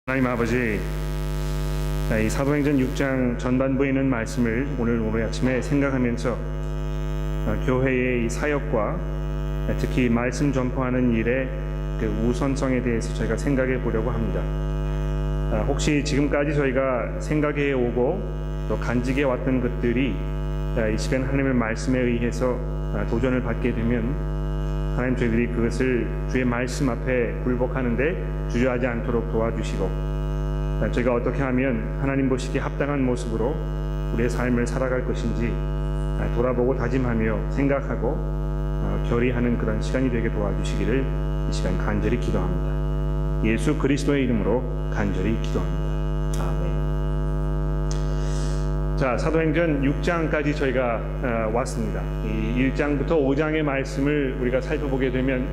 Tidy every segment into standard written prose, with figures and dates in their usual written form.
하나님 아버지, 이 사도행전 6장 전반부에 있는 말씀을 오늘 아침에 생각하면서 교회의 이 사역과 특히 말씀 전파하는 일의 그 우선성에 대해서 저희가 생각해 보려고 합니다. 혹시 지금까지 저희가 생각해 오고 또 간직해 왔던 것들이 이 시간 하나님의 말씀에 의해서 도전을 받게 되면 하나님, 저희들이 그것을 주의 말씀 앞에 굴복하는데 주저하지 않도록 도와주시고, 저희가 어떻게 하면 하나님 보시기에 합당한 모습으로 우리의 삶을 살아갈 것인지 돌아보고 다짐하며 생각하고 결의하는 그런 시간이 되게 도와주시기를 이 시간 간절히 기도합니다. 예수 그리스도의 이름으로 간절히 기도합니다. 아멘. 자, 사도행전 6장까지 저희가 왔습니다. 이 1장부터 5장의 말씀을 우리가 살펴보게 되면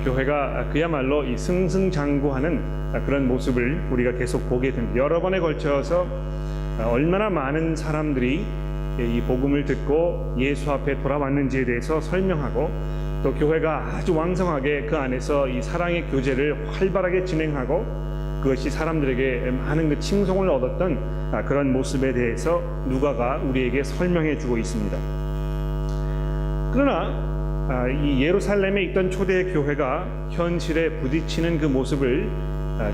교회가 그야말로 이 승승장구하는 그런 모습을 우리가 계속 보게 됩니다. 여러 번에 걸쳐서 얼마나 많은 사람들이 이 복음을 듣고 예수 앞에 돌아왔는지에 대해서 설명하고, 또 교회가 아주 왕성하게 그 안에서 이 사랑의 교제를 활발하게 진행하고, 그것이 사람들에게 많은 그 칭송을 얻었던 그런 모습에 대해서 누가가 우리에게 설명해 주고 있습니다. 그러나 이 예루살렘에 있던 초대 교회가 현실에 부딪히는 그 모습을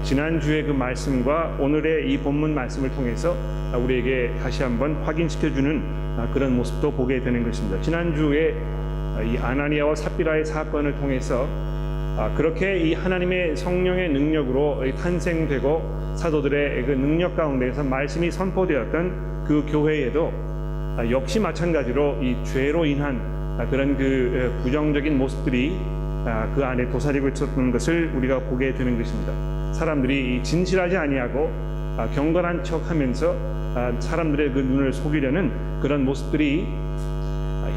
지난주의 그 말씀과 오늘의 이 본문 말씀을 통해서 우리에게 다시 한번 확인시켜주는 그런 모습도 보게 되는 것입니다. 지난주에 이 아나니아와 삽비라의 사건을 통해서 그렇게 이 하나님의 성령의 능력으로 탄생되고 사도들의 그 능력 가운데에서 말씀이 선포되었던 그 교회에도 역시 마찬가지로 이 죄로 인한 그런 그 부정적인 모습들이 그 안에 도사리고 있었던 것을 우리가 보게 되는 것입니다. 사람들이 진실하지 아니하고 경건한 척하면서 사람들의 그 눈을 속이려는 그런 모습들이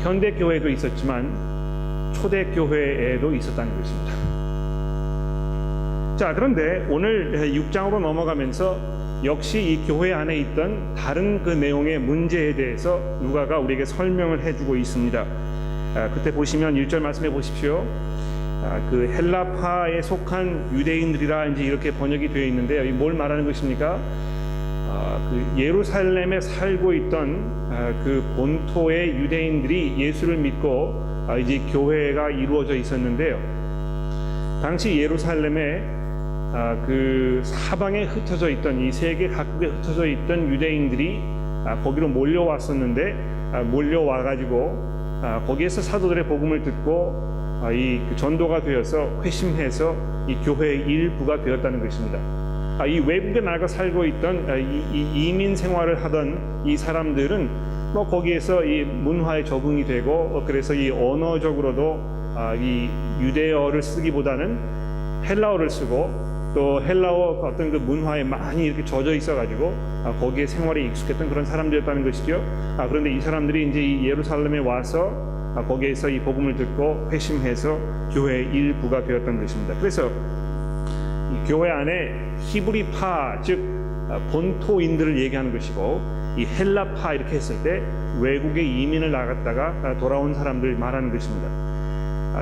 현대 교회에도 있었지만 초대 교회에도 있었다는 것입니다. 자, 그런데 오늘 6장으로 넘어가면서 역시 이 교회 안에 있던 다른 그 내용의 문제에 대해서 누가가 우리에게 설명을 해주고 있습니다. 그때 보시면 1절 말씀해 보십시오. 그 헬라파에 속한 유대인들이라 이제 이렇게 번역이 되어 있는데요. 이 뭘 말하는 것입니까? 그 예루살렘에 살고 있던 그 본토의 유대인들이 예수를 믿고 이제 교회가 이루어져 있었는데요. 당시 예루살렘에 그 사방에 흩어져 있던 이 세계 각국에 흩어져 있던 유대인들이 거기로 몰려왔었는데, 몰려와가지고 거기에서 사도들의 복음을 듣고 이 전도가 되어서 회심해서 이 교회의 일부가 되었다는 것입니다. 이 외국에 나가 살고 있던 이 이민 생활을 하던 이 사람들은 뭐 거기에서 이 문화에 적응이 되고, 그래서 이 언어적으로도 이 유대어를 쓰기보다는 헬라어를 쓰고, 또 헬라어 어떤 그 문화에 많이 이렇게 젖어 있어가지고 거기에 생활에 익숙했던 그런 사람들이었다는 것이죠. 그런데 이 사람들이 이제 이 예루살렘에 와서 거기에서 이 복음을 듣고 회심해서 교회의 일부가 되었던 것입니다. 그래서 이 교회 안에 히브리파, 즉 본토인들을 얘기하는 것이고, 이 헬라파 이렇게 했을 때 외국에 이민을 나갔다가 돌아온 사람들 말하는 것입니다.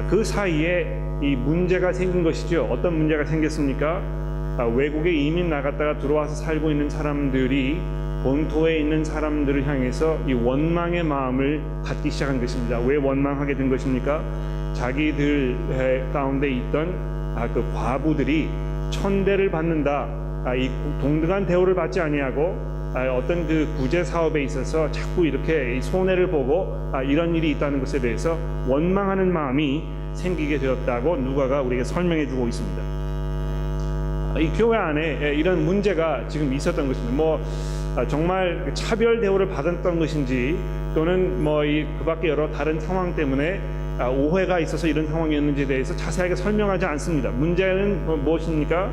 그 사이에 이 문제가 생긴 것이죠. 어떤 문제가 생겼습니까? 외국에 이민 나갔다가 들어와서 살고 있는 사람들이 본토에 있는 사람들을 향해서 이 원망의 마음을 갖기 시작한 것입니다. 왜 원망하게 된 것입니까? 자기들 가운데 있던 그 과부들이 천대를 받는다, 이 동등한 대우를 받지 아니하고 어떤 그 구제 사업에 있어서 자꾸 이렇게 손해를 보고 이런 일이 있다는 것에 대해서 원망하는 마음이 생기게 되었다고 누가가 우리에게 설명해 주고 있습니다. 이 교회 안에 이런 문제가 지금 있었던 것입니다. 뭐 정말 차별 대우를 받았던 것인지, 또는 뭐 그 밖에 여러 다른 상황 때문에 오해가 있어서 이런 상황이었는지에 대해서 자세하게 설명하지 않습니다. 문제는 무엇입니까?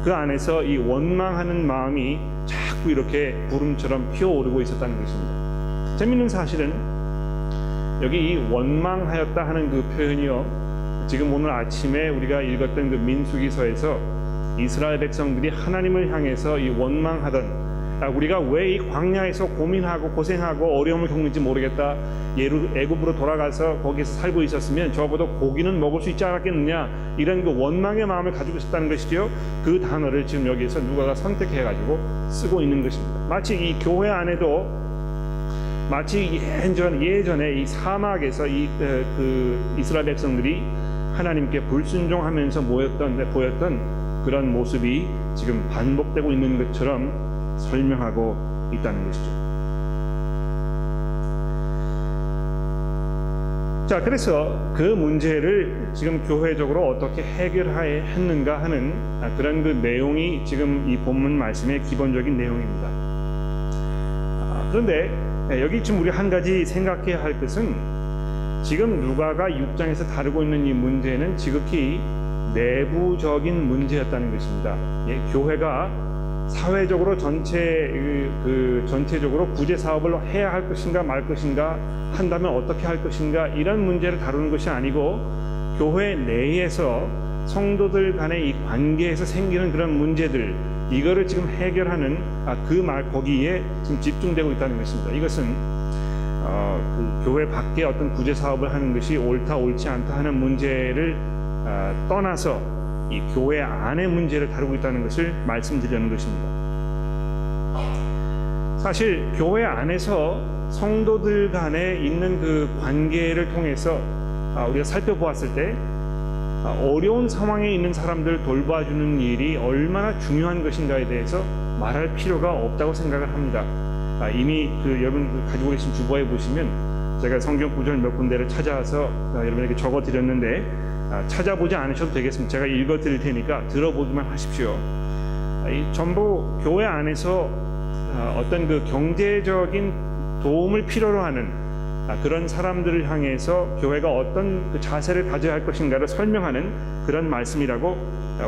그 안에서 이 원망하는 마음이 자꾸 이렇게 구름처럼 피어오르고 있었다는 것입니다. 재밌는 사실은 여기 이 원망하였다 하는 그 표현이요, 지금 오늘 아침에 우리가 읽었던 그 민수기서에서 이스라엘 백성들이 하나님을 향해서 이 원망하던 우리가 왜 이 광야에서 고민하고 고생하고 어려움을 겪는지 모르겠다. 애굽으로 돌아가서 거기서 살고 있었으면 적어도 고기는 먹을 수 있지 않았겠느냐, 이런 그 원망의 마음을 가지고 있었다는 것이죠. 그 단어를 지금 여기에서 누가가 선택해가지고 쓰고 있는 것입니다. 마치 이 교회 안에도 마치 예전에 이 사막에서 그 이스라엘 백성들이 하나님께 불순종하면서 보였던 그런 모습이 지금 반복되고 있는 것처럼 설명하고 있다는 것이죠. 자, 그래서 그 문제를 지금 교회적으로 어떻게 해결해야 했는가 하는 그런 그 내용이 지금 이 본문 말씀의 기본적인 내용입니다. 그런데 여기 지금 우리 한 가지 생각해야 할 것은, 지금 누가가 6장에서 다루고 있는 이 문제는 지극히 내부적인 문제였다는 것입니다. 교회가 사회적으로 전체적으로 구제 사업을 해야 할 것인가 말 것인가, 한다면 어떻게 할 것인가, 이런 문제를 다루는 것이 아니고, 교회 내에서 성도들 간의 이 관계에서 생기는 그런 문제들, 이거를 지금 해결하는 거기에 지금 집중되고 있다는 것입니다. 이것은 그 교회 밖에 어떤 구제 사업을 하는 것이 옳다 옳지 않다 하는 문제를 떠나서 이 교회 안의 문제를 다루고 있다는 것을 말씀드리는 것입니다. 사실 교회 안에서 성도들 간에 있는 그 관계를 통해서 우리가 살펴보았을 때 어려운 상황에 있는 사람들을 돌봐주는 일이 얼마나 중요한 것인가에 대해서 말할 필요가 없다고 생각을 합니다. 이미 여러분 가지고 계신 주보에 보시면 제가 성경 구절 몇 군데를 찾아서 여러분에게 적어 드렸는데, 찾아보지 않으셔도 되겠습니다. 제가 읽어 드릴 테니까 들어보기만 하십시오. 전부 교회 안에서 어떤 그 경제적인 도움을 필요로 하는 그런 사람들을 향해서 교회가 어떤 그 자세를 가져야 할 것인가를 설명하는 그런 말씀이라고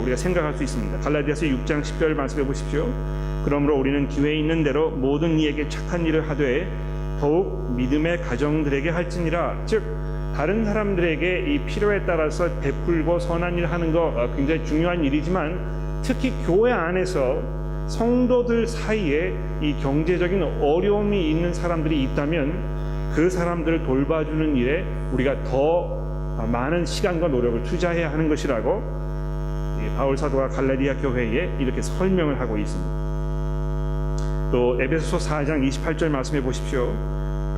우리가 생각할 수 있습니다. 갈라디아서 6장 10절 말씀해 보십시오. 그러므로 우리는 기회 있는 대로 모든 이에게 착한 일을 하되 더욱 믿음의 가정들에게 할지니라. 즉, 다른 사람들에게 이 필요에 따라서 베풀고 선한 일을 하는 거 굉장히 중요한 일이지만, 특히 교회 안에서 성도들 사이에 이 경제적인 어려움이 있는 사람들이 있다면 그 사람들을 돌봐주는 일에 우리가 더 많은 시간과 노력을 투자해야 하는 것이라고 바울 사도가 갈라디아 교회에 이렇게 설명을 하고 있습니다. 또 에베소서 4장 28절 말씀해 보십시오.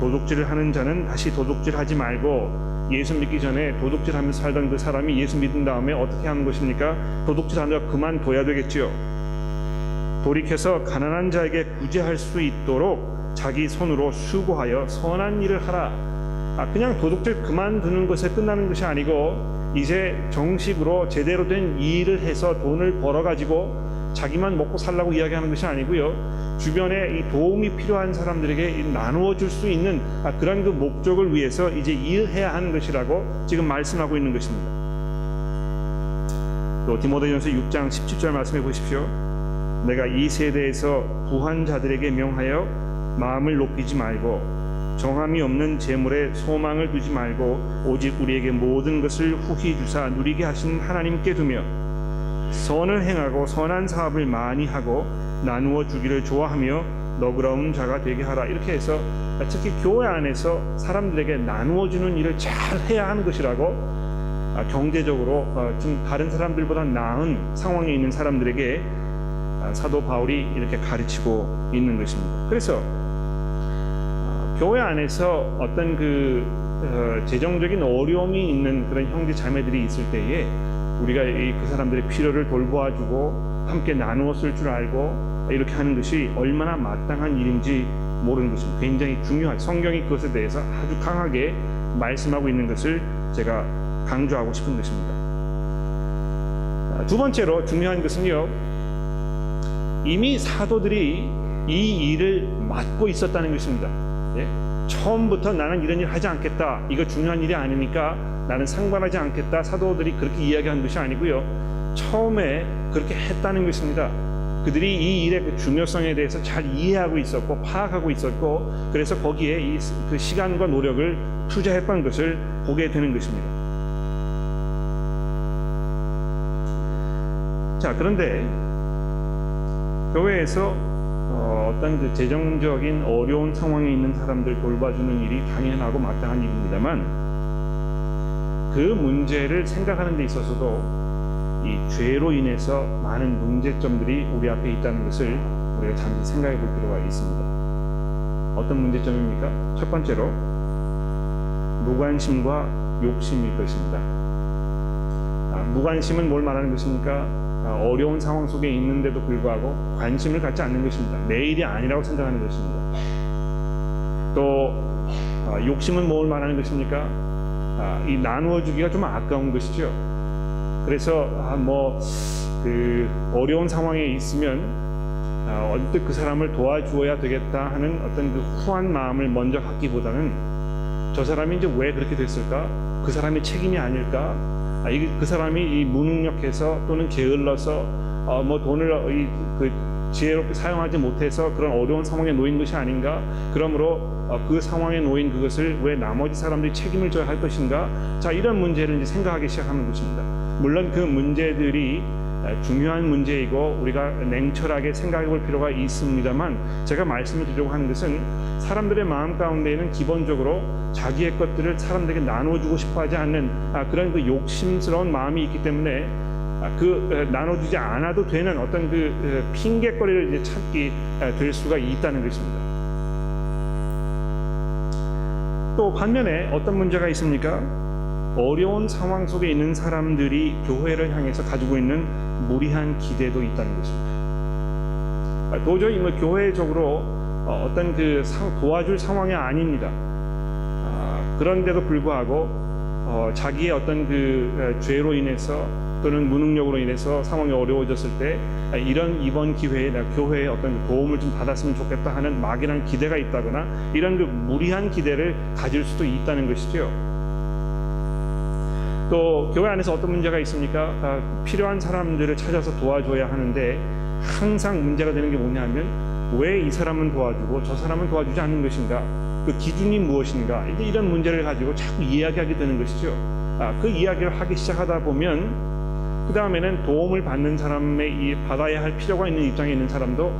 도둑질을 하는 자는 다시 도둑질하지 말고, 예수 믿기 전에 도둑질하면서 살던 그 사람이 예수 믿은 다음에 어떻게 하는 것입니까? 도둑질하는 자 그만둬야 되겠지요. 돌이켜서 가난한 자에게 구제할 수 있도록 자기 손으로 수고하여 선한 일을 하라. 그냥 도둑질 그만두는 것에 끝나는 것이 아니고, 이제 정식으로 제대로 된 일을 해서 돈을 벌어가지고 자기만 먹고 살라고 이야기하는 것이 아니고요, 주변에 이 도움이 필요한 사람들에게 나누어 줄 수 있는 그런 그 목적을 위해서 이제 일해야 하는 것이라고 지금 말씀하고 있는 것입니다. 또 디모데전서 6장 17절 말씀해 보십시오. 내가 이 세대에서 부한 자들에게 명하여 마음을 높이지 말고 정함이 없는 재물에 소망을 두지 말고 오직 우리에게 모든 것을 후히 주사 누리게 하신 하나님께 두며 선을 행하고 선한 사업을 많이 하고 나누어 주기를 좋아하며 너그러운 자가 되게 하라. 이렇게 해서 특히 교회 안에서 사람들에게 나누어 주는 일을 잘 해야 하는 것이라고 경제적으로 좀 다른 사람들보다 나은 상황에 있는 사람들에게 사도 바울이 이렇게 가르치고 있는 것입니다. 그래서 교회 안에서 어떤 그 재정적인 어려움이 있는 그런 형제 자매들이 있을 때에 우리가 그 사람들의 필요를 돌보아주고 함께 나누어 쓸 줄 알고 이렇게 하는 것이 얼마나 마땅한 일인지 모르는 것입니다. 굉장히 중요한, 성경이 그것에 대해서 아주 강하게 말씀하고 있는 것을 제가 강조하고 싶은 것입니다. 두 번째로 중요한 것은요, 이미 사도들이 이 일을 맡고 있었다는 것입니다. 처음부터 나는 이런 일 하지 않겠다, 이거 중요한 일이 아니니까 나는 상관하지 않겠다, 사도들이 그렇게 이야기한 것이 아니고요, 처음에 그렇게 했다는 것입니다. 그들이 이 일의 그 중요성에 대해서 잘 이해하고 있었고 파악하고 있었고, 그래서 거기에 그 시간과 노력을 투자했던 것을 보게 되는 것입니다. 자, 그런데 교회에서 어떤 그 재정적인 어려운 상황에 있는 사람들 돌봐주는 일이 당연하고 마땅한 일입니다만, 그 문제를 생각하는 데 있어서도 이 죄로 인해서 많은 문제점들이 우리 앞에 있다는 것을 우리가 잠시 생각해 볼 필요가 있습니다. 어떤 문제점입니까? 첫 번째로 무관심과 욕심일 것입니다. 무관심은 뭘 말하는 것입니까? 어려운 상황 속에 있는데도 불구하고 관심을 갖지 않는 것입니다. 내 일이 아니라고 생각하는 것입니다. 또 욕심은 뭘 말하는 것입니까? 이 나누어 주기가 좀 아까운 것이죠. 그래서 그 어려운 상황에 있으면 언뜻 그 사람을 도와주어야 되겠다 하는 어떤 그 후한 마음을 먼저 갖기보다는 저 사람이 이제 왜 그렇게 됐을까? 그 사람의 책임이 아닐까? 그 사람이 이 무능력해서 또는 게을러서 돈을 그 지혜롭게 사용하지 못해서 그런 어려운 상황에 놓인 것이 아닌가? 그러므로 그 상황에 놓인 그것을 왜 나머지 사람들이 책임을 져야 할 것인가? 자, 이런 문제를 이제 생각하기 시작하는 것입니다. 물론 그 문제들이 중요한 문제이고 우리가 냉철하게 생각해 볼 필요가 있습니다만, 제가 말씀을 드리려고 하는 것은 사람들의 마음 가운데에는 기본적으로 자기의 것들을 사람들에게 나눠주고 싶어하지 않는 그런 그 욕심스러운 마음이 있기 때문에 나눠주지 않아도 되는 어떤 그 핑계거리를 이제 찾기 될 수가 있다는 것입니다. 또 반면에 어떤 문제가 있습니까? 어려운 상황 속에 있는 사람들이 교회를 향해서 가지고 있는 무리한 기대도 있다는 것입니다. 도저히 교회적으로 어떤 그 도와줄 상황이 아닙니다. 그런데도 불구하고 자기의 어떤 그 죄로 인해서 또는 무능력으로 인해서 상황이 어려워졌을 때 이번 기회에 내가 교회에 어떤 도움을 좀 받았으면 좋겠다 하는 막연한 기대가 있다거나 이런 그 무리한 기대를 가질 수도 있다는 것이죠. 또 교회 안에서 어떤 문제가 있습니까? 필요한 사람들을 찾아서 도와줘야 하는데 항상 문제가 되는 게 뭐냐면, 왜 이 사람은 도와주고 저 사람은 도와주지 않는 것인가? 그 기준이 무엇인가? 이제 이런 문제를 가지고 자꾸 이야기하게 되는 것이죠. 그 이야기를 하기 시작하다 보면 그 다음에는 도움을 받는 사람의 받아야 할 필요가 있는 입장에 있는 사람도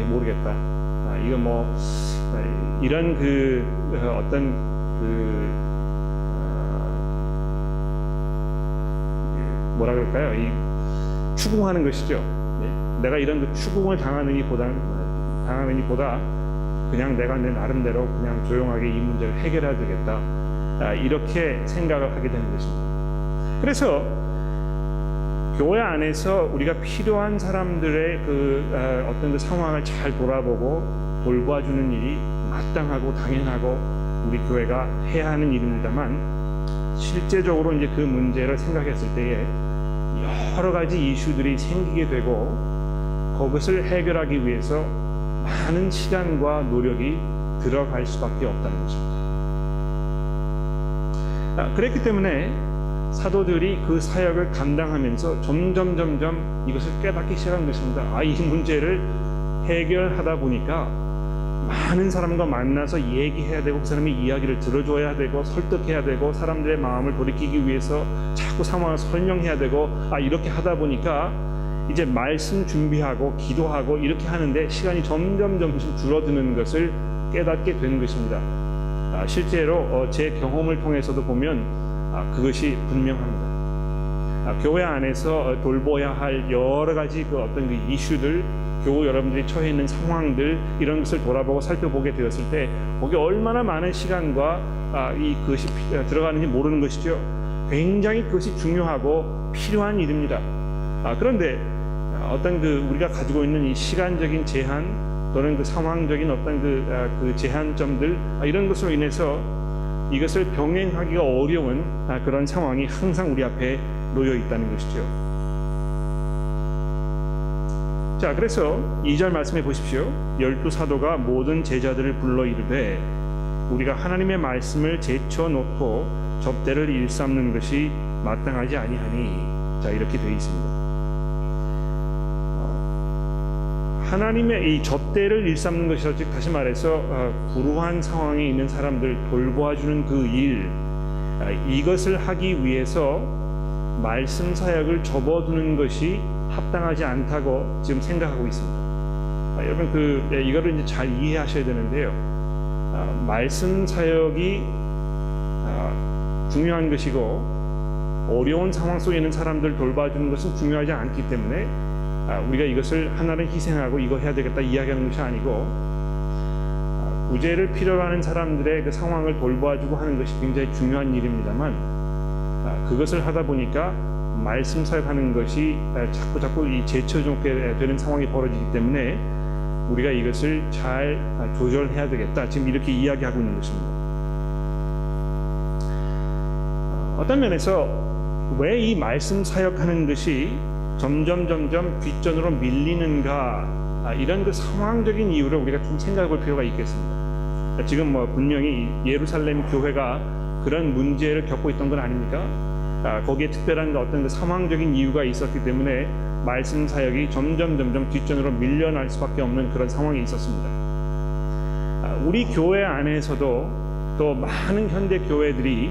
모르겠다. 이거 이런 그 어떤 그 뭐라 그럴까요? 추궁하는 것이죠. 내가 이런 그 추궁을 당하느니 보다 그냥 내가 내 나름대로 그냥 조용하게 이 문제를 해결해야 되겠다. 이렇게 생각을 하게 되는 것입니다. 그래서 교회 안에서 우리가 필요한 사람들의 어떤 그 상황을 잘 돌아보고 돌봐주는 일이 마땅하고 당연하고 우리 교회가 해야 하는 일입니다만, 실제적으로 이제 그 문제를 생각했을 때에 여러 가지 이슈들이 생기게 되고 그것을 해결하기 위해서 많은 시간과 노력이 들어갈 수밖에 없다는 것입니다. 그랬기 때문에 사도들이 그 사역을 감당하면서 점점 이것을 깨닫기 시작한 것입니다. 이 문제를 해결하다 보니까 많은 사람과 만나서 얘기해야 되고 그 사람의 이야기를 들어줘야 되고 설득해야 되고 사람들의 마음을 돌이키기 위해서 자꾸 상황을 설명해야 되고 이렇게 하다 보니까 이제 말씀 준비하고 기도하고 이렇게 하는데 시간이 점점 줄어드는 것을 깨닫게 되는 것입니다. 실제로 제 경험을 통해서도 보면 그것이 분명합니다. 교회 안에서 돌봐야 할 여러 가지 그 어떤 그 이슈들, 교우 여러분들이 처해 있는 상황들, 이런 것을 돌아보고 살펴보게 되었을 때 거기에 얼마나 많은 시간과 그것이 들어가는지 모르는 것이죠. 굉장히 그것이 중요하고 필요한 일입니다. 그런데 어떤 그 우리가 가지고 있는 이 시간적인 제한 또는 그 상황적인 어떤 그 제한점들, 이런 것으로 인해서 이것을 병행하기가 어려운 그런 상황이 항상 우리 앞에 놓여 있다는 것이죠. 자, 그래서 2절 말씀해 보십시오. 12사도가 모든 제자들을 불러 이르되 우리가 하나님의 말씀을 제쳐놓고 접대를 일삼는 것이 마땅하지 아니하니. 자, 이렇게 되어 있습니다. 하나님의 이 접대를 일삼는 것이죠. 즉 다시 말해서 불우한 상황에 있는 사람들 돌보아주는 그 일, 이것을 하기 위해서 말씀 사역을 접어두는 것이 합당하지 않다고 지금 생각하고 있습니다. 여러분 이거를 이제 잘 이해하셔야 되는데요. 말씀 사역이 중요한 것이고 어려운 상황 속에 있는 사람들 돌봐주는 것은 중요하지 않기 때문에 우리가 이것을 하나는 희생하고 이거 해야 되겠다 이야기하는 것이 아니고 구제를 필요로 하는 사람들의 그 상황을 돌봐주고 하는 것이 굉장히 중요한 일입니다만 그것을 하다 보니까 말씀 사역하는 것이 자꾸 이 제쳐놓게 되는 상황이 벌어지기 때문에 우리가 이것을 잘 조절해야 되겠다 지금 이렇게 이야기하고 있는 것입니다. 어떤 면에서 왜 이 말씀 사역하는 것이 점점 뒷전으로 밀리는가 이런 그 상황적인 이유를 우리가 좀 생각해 볼 필요가 있겠습니다. 지금 분명히 예루살렘 교회가 그런 문제를 겪고 있던 건 아닙니까? 거기에 특별한 어떤 그 상황적인 이유가 있었기 때문에 말씀 사역이 점점 뒷전으로 밀려날 수밖에 없는 그런 상황이 있었습니다. 우리 교회 안에서도 또 많은 현대 교회들이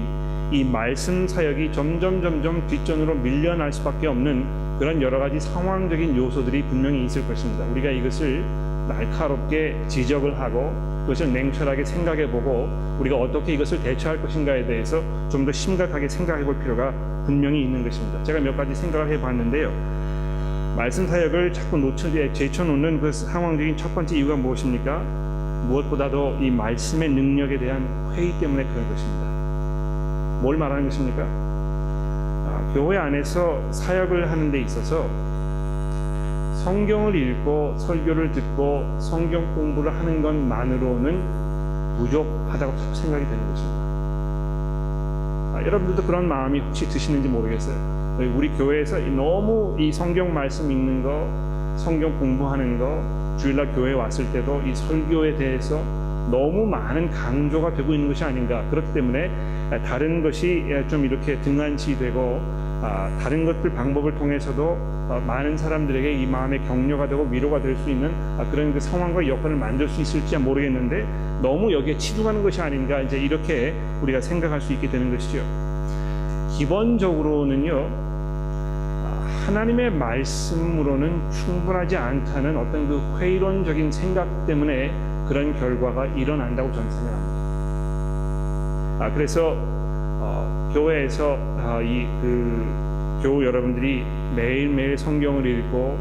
이 말씀 사역이 점점 뒷전으로 밀려날 수밖에 없는 그런 여러 가지 상황적인 요소들이 분명히 있을 것입니다. 우리가 이것을 날카롭게 지적을 하고 그것을 냉철하게 생각해보고 우리가 어떻게 이것을 대처할 것인가에 대해서 좀 더 심각하게 생각해볼 필요가 분명히 있는 것입니다. 제가 몇 가지 생각을 해봤는데요. 말씀 사역을 자꾸 제쳐놓는 그 상황적인 첫 번째 이유가 무엇입니까? 무엇보다도 이 말씀의 능력에 대한 회의 때문에 그런 것입니다. 뭘 말하는 것입니까? 교회 안에서 사역을 하는 데 있어서 성경을 읽고 설교를 듣고 성경 공부를 하는 것만으로는 부족하다고 생각이 되는 것입니다. 여러분들도 그런 마음이 혹시 드시는지 모르겠어요. 우리 교회에서 너무 이 성경 말씀 읽는 거, 성경 공부하는 거, 주일날 교회에 왔을 때도 이 설교에 대해서 너무 많은 강조가 되고 있는 것이 아닌가. 그렇기 때문에 다른 것이 좀 이렇게 등한시되고 다른 것들 방법을 통해서도 많은 사람들에게 이 마음의 격려가 되고 위로가 될 수 있는 그런 그 상황과 여건을 만들 수 있을지 모르겠는데 너무 여기에 치중하는 것이 아닌가 이제 이렇게 우리가 생각할 수 있게 되는 것이죠. 기본적으로는요, 하나님의 말씀으로는 충분하지 않다는 어떤 그 회의론적인 생각 때문에 그런 결과가 일어난다고 저는 생각합니다. 그래서 교회에서 교우 여러분들이 매일매일 성경을 읽고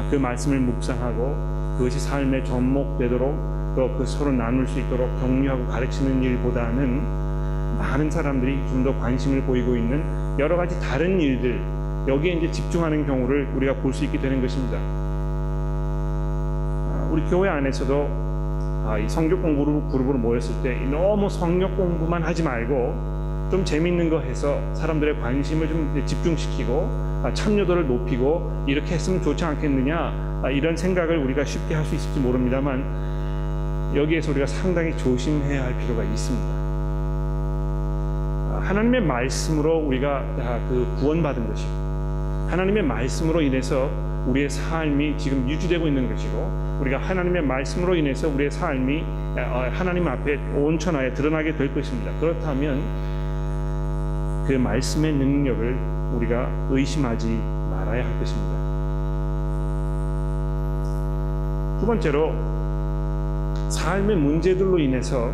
그 말씀을 묵상하고 그것이 삶에 접목되도록 또 그 서로 나눌 수 있도록 격려하고 가르치는 일보다는 많은 사람들이 좀 더 관심을 보이고 있는 여러 가지 다른 일들 여기에 이제 집중하는 경우를 우리가 볼 수 있게 되는 것입니다. 우리 교회 안에서도 이 성경 공부 그룹으로 모였을 때 너무 성경 공부만 하지 말고 좀 재밌는 거 해서 사람들의 관심을 좀 집중시키고 참여도를 높이고 이렇게 했으면 좋지 않겠느냐 이런 생각을 우리가 쉽게 할 수 있을지 모릅니다만 여기에서 우리가 상당히 조심해야 할 필요가 있습니다. 하나님의 말씀으로 우리가 구원받은 것이고 하나님의 말씀으로 인해서 우리의 삶이 지금 유지되고 있는 것이고 우리가 하나님의 말씀으로 인해서 우리의 삶이 하나님 앞에 온천하에 드러나게 될 것입니다. 그렇다면 그 말씀의 능력을 우리가 의심하지 말아야 할 것입니다. 두 번째로 삶의 문제들로 인해서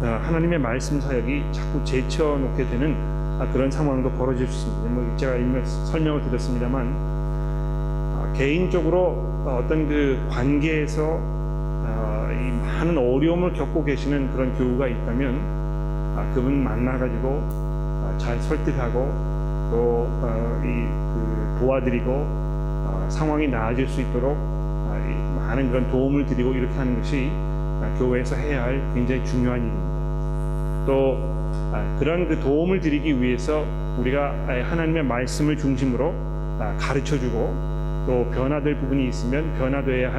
하나님의 말씀 사역이 자꾸 제쳐놓게 되는 그런 상황도 벌어질 수 있습니다. 제가 이미 설명을 드렸습니다만 개인적으로 어떤 그 관계에서 이 많은 어려움을 겪고 계시는 그런 교우가 있다면 그분 만나가지고 잘 설득하고 또 도와드리고 상황이 나아질 수 있도록 많은 그런 도움을 드리고 이렇게 하는 것이 교회에서 해야 할 굉장히 중요한 일입니다. 또 그런 그 도움을 드리기 위해서 우리가 하나님의 말씀을 중심으로 가르쳐주고 또 변화될 부분이 있으면 변화되어야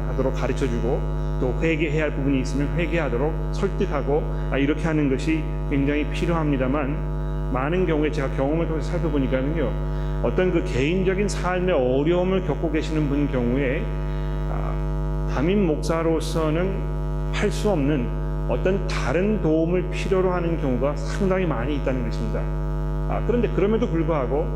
하도록 가르쳐주고 또 회개해야 할 부분이 있으면 회개하도록 설득하고 이렇게 하는 것이 굉장히 필요합니다만 많은 경우에 제가 경험을 통해서 살펴보니까는요 어떤 그 개인적인 삶의 어려움을 겪고 계시는 분 경우에 담임 목사로서는 할 수 없는 어떤 다른 도움을 필요로 하는 경우가 상당히 많이 있다는 것입니다. 그런데 그럼에도 불구하고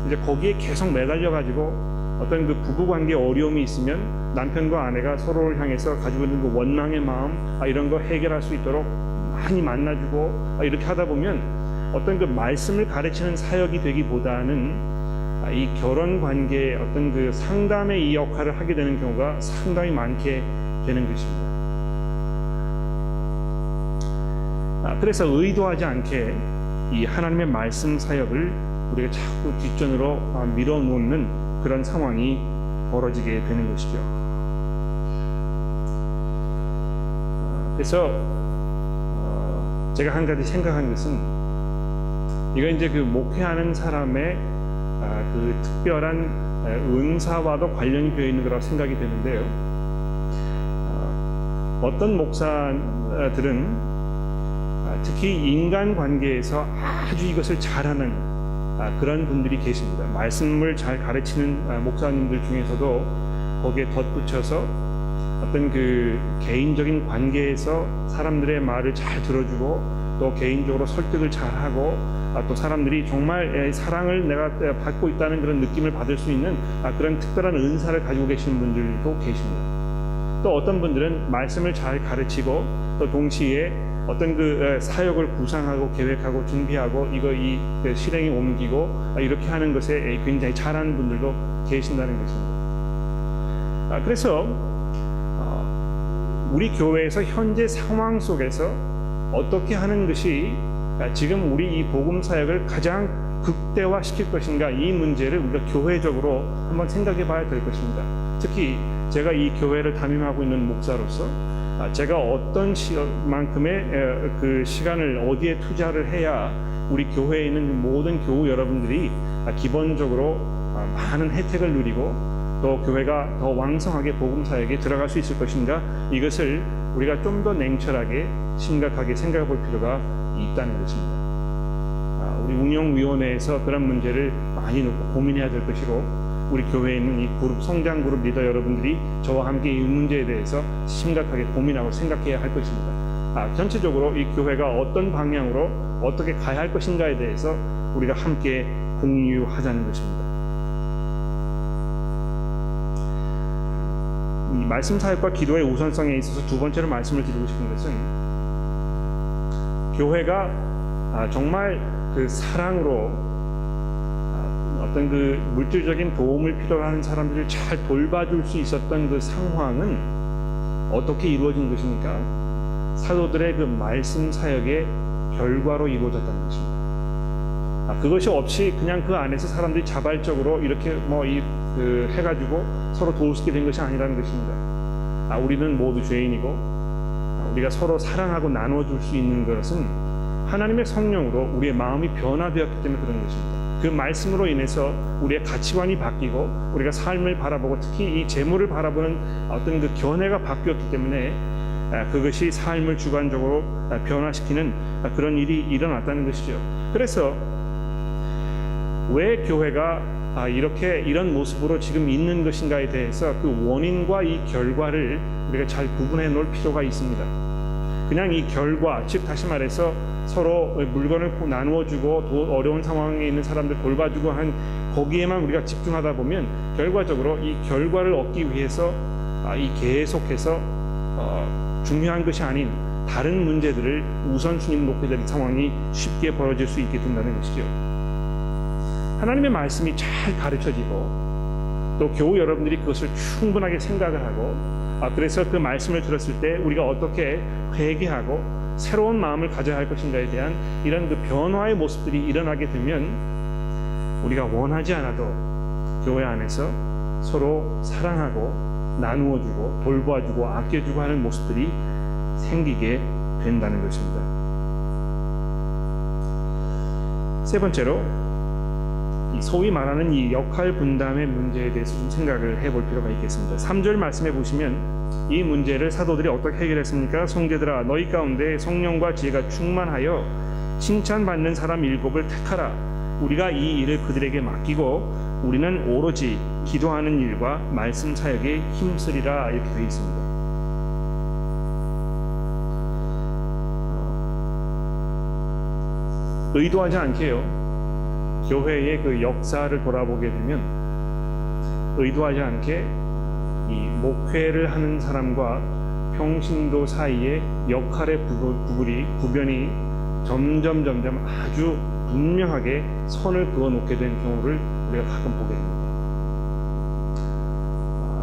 이제 거기에 계속 매달려 가지고 어떤 그 부부관계 어려움이 있으면 남편과 아내가 서로를 향해서 가지고 있는 그 원망의 마음 이런 거 해결할 수 있도록 많이 만나주고 이렇게 하다 보면 어떤 그 말씀을 가르치는 사역이 되기보다는 이 결혼 관계의 어떤 그 상담의 이 역할을 하게 되는 경우가 상당히 많게 되는 것입니다. 그래서 의도하지 않게 이 하나님의 말씀 사역을 우리가 자꾸 뒷전으로 밀어놓는 그런 상황이 벌어지게 되는 것이죠. 그래서 제가 한 가지 생각한 것은 이거 이제 그 목회하는 사람의 그 특별한 은사와도 관련이 되어 있는 거라고 생각이 되는데요. 어떤 목사들은 특히 인간 관계에서 아주 이것을 잘하는 그런 분들이 계십니다. 말씀을 잘 가르치는 목사님들 중에서도 거기에 덧붙여서 어떤 그 개인적인 관계에서 사람들의 말을 잘 들어주고 또 개인적으로 설득을 잘하고 또 사람들이 정말 사랑을 내가 받고 있다는 그런 느낌을 받을 수 있는 그런 특별한 은사를 가지고 계시는 분들도 계십니다. 또 어떤 분들은 말씀을 잘 가르치고 또 동시에 어떤 그 사역을 구상하고 계획하고 준비하고 이 실행에 옮기고 이렇게 하는 것에 굉장히 잘하는 분들도 계신다는 것입니다. 그래서 우리 교회에서 현재 상황 속에서 어떻게 하는 것이 지금 우리 이 복음 사역을 가장 극대화시킬 것인가, 이 문제를 우리가 교회적으로 한번 생각해 봐야 될 것입니다. 특히 제가 이 교회를 담임하고 있는 목사로서 제가 어떤 만큼의 그 시간을 어디에 투자를 해야 우리 교회에 있는 모든 교우 여러분들이 기본적으로 많은 혜택을 누리고 또 교회가 더 왕성하게 복음 사역에 들어갈 수 있을 것인가, 이것을 우리가 좀 더 냉철하게 심각하게 생각해 볼 필요가 있다는 것입니다. 우리 운영위원회에서 그런 문제를 많이 놓고 고민해야 될 것이고, 우리 교회에 있는 이 그룹 성장 그룹 리더 여러분들이 저와 함께 이 문제에 대해서 심각하게 고민하고 생각해야 할 것입니다. 전체적으로 이 교회가 어떤 방향으로 어떻게 가야 할 것인가에 대해서 우리가 함께 공유하자는 것입니다. 이 말씀 사역과 기도의 우선성에 있어서 두 번째로 말씀을 드리고 싶은 것은, 교회가 정말 그 사랑으로 어떤 그 물질적인 도움을 필요로 하는 사람들을 잘 돌봐줄 수 있었던 그 상황은 어떻게 이루어진 것입니까? 사도들의 그 말씀 사역의 결과로 이루어졌다는 것입니다. 그것이 없이 그냥 그 안에서 사람들이 자발적으로 이렇게 해가지고 서로 도울 수 있게 된 것이 아니라는 것입니다. 우리는 모두 죄인이고 우리가 서로 사랑하고 나눠줄 수 있는 것은 하나님의 성령으로 우리의 마음이 변화되었기 때문에 그런 것입니다. 그 말씀으로 인해서 우리의 가치관이 바뀌고 우리가 삶을 바라보고 특히 이 재물을 바라보는 어떤 그 견해가 바뀌었기 때문에 그것이 삶을 주관적으로 변화시키는 그런 일이 일어났다는 것이죠. 그래서 왜 교회가 이런 모습으로 지금 있는 것인가에 대해서 그 원인과 이 결과를 우리가 잘 구분해 놓을 필요가 있습니다. 그냥 이 결과, 즉 다시 말해서 서로 물건을 나누어주고 어려운 상황에 있는 사람들 돌봐주고 한 거기에만 우리가 집중하다 보면 결과적으로 이 결과를 얻기 위해서 이 계속해서 중요한 것이 아닌 다른 문제들을 우선순위를 놓게 되는 상황이 쉽게 벌어질 수 있게 된다는 것이죠. 하나님의 말씀이 잘 가르쳐지고 또 교우 여러분들이 그것을 충분하게 생각을 하고 그래서 그 말씀을 들었을 때 우리가 어떻게 회개하고 새로운 마음을 가져야 할 것인가에 대한 이런 그 변화의 모습들이 일어나게 되면 우리가 원하지 않아도 교회 안에서 서로 사랑하고 나누어주고 돌봐주고 아껴주고 하는 모습들이 생기게 된다는 것입니다. 세 번째로 소위 말하는 이 역할 분담의 문제에 대해서 좀 생각을 해볼 필요가 있겠습니다. 3절 말씀해 보시면 이 문제를 사도들이 어떻게 해결했습니까? 형제들아, 너희 가운데 성령과 지혜가 충만하여 칭찬받는 사람 7을 택하라. 우리가 이 일을 그들에게 맡기고 우리는 오로지 기도하는 일과 말씀 사역에 힘쓰리라. 이렇게 되어 있습니다. 의도하지 않게요, 교회의 그 역사를 돌아보게 되면 의도하지 않게 이 목회를 하는 사람과 평신도 사이의 역할의 구변이 점점 아주 분명하게 선을 그어놓게 된 경우를 우리가 가끔 보게 됩니다.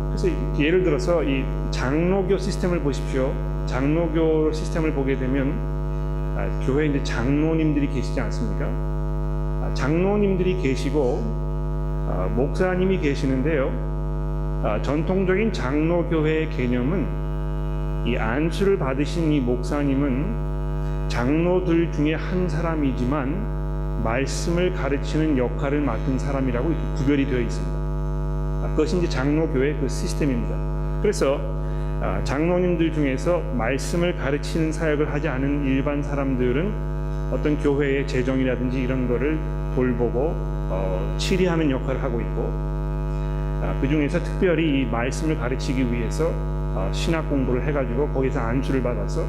그래서 예를 들어서 이 장로교 시스템을 보십시오. 장로교 시스템을 보게 되면 교회에 이제 장로님들이 계시지 않습니까? 장로님들이 계시고 목사님이 계시는데요. 전통적인 장로교회의 개념은 이 안수를 받으신 이 목사님은 장로들 중에 한 사람이지만 말씀을 가르치는 역할을 맡은 사람이라고 이렇게 구별이 되어 있습니다. 그것이 이제 장로교회의 그 시스템입니다. 그래서 장로님들 중에서 말씀을 가르치는 사역을 하지 않은 일반 사람들은 어떤 교회의 재정이라든지 이런 거를 돌보고 치리하는 역할을 하고 있고, 그 중에서 특별히 이 말씀을 가르치기 위해서 신학 공부를 해가지고 거기서 안수를 받아서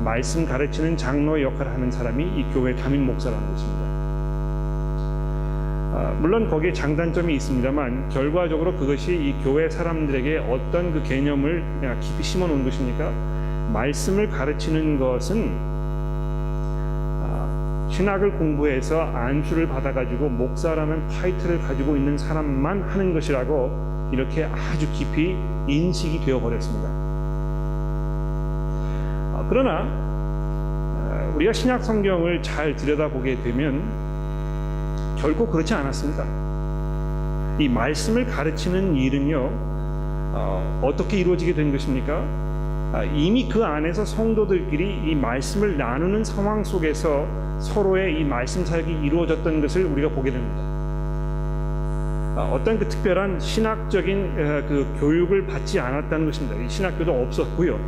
말씀 가르치는 장로의 역할을 하는 사람이 이 교회 담임 목사라는 것입니다. 물론 거기에 장단점이 있습니다만 결과적으로 그것이 이 교회 사람들에게 어떤 그 개념을 깊이 심어 놓은 것입니까? 말씀을 가르치는 것은 신학을 공부해서 안수를 받아가지고 목사라는 타이틀을 가지고 있는 사람만 하는 것이라고 이렇게 아주 깊이 인식이 되어버렸습니다. 그러나 우리가 신약 성경을 잘 들여다보게 되면 결코 그렇지 않았습니다. 이 말씀을 가르치는 일은요, 어떻게 이루어지게 된 것입니까? 이미 그 안에서 성도들끼리 이 말씀을 나누는 상황 속에서 서로의 이 말씀 사역이 이루어졌던 것을 우리가 보게 됩니다. 어떤 그 특별한 신학적인 그 교육을 받지 않았다는 것입니다. 이 신학교도 없었고요.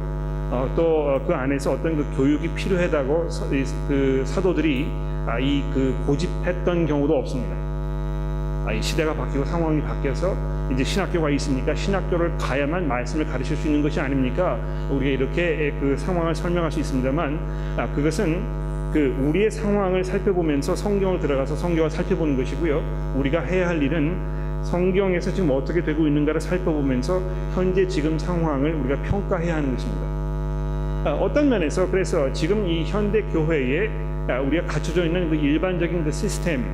또 그 안에서 어떤 그 교육이 필요하다고 그 사도들이 이 그 고집했던 경우도 없습니다. 이 시대가 바뀌고 상황이 바뀌어서 이제 신학교가 있으니까 신학교를 가야만 말씀을 가르칠 수 있는 것이 아닙니까? 우리가 이렇게 그 상황을 설명할 수 있습니다만, 그것은 그 우리의 상황을 살펴보면서 성경을 들어가서 성경을 살펴보는 것이고요. 우리가 해야 할 일은 성경에서 지금 어떻게 되고 있는가를 살펴보면서 현재 지금 상황을 우리가 평가해야 하는 것입니다. 어떤 면에서 그래서 지금 이 현대 교회에 우리가 갖춰져 있는 그 일반적인 그 시스템,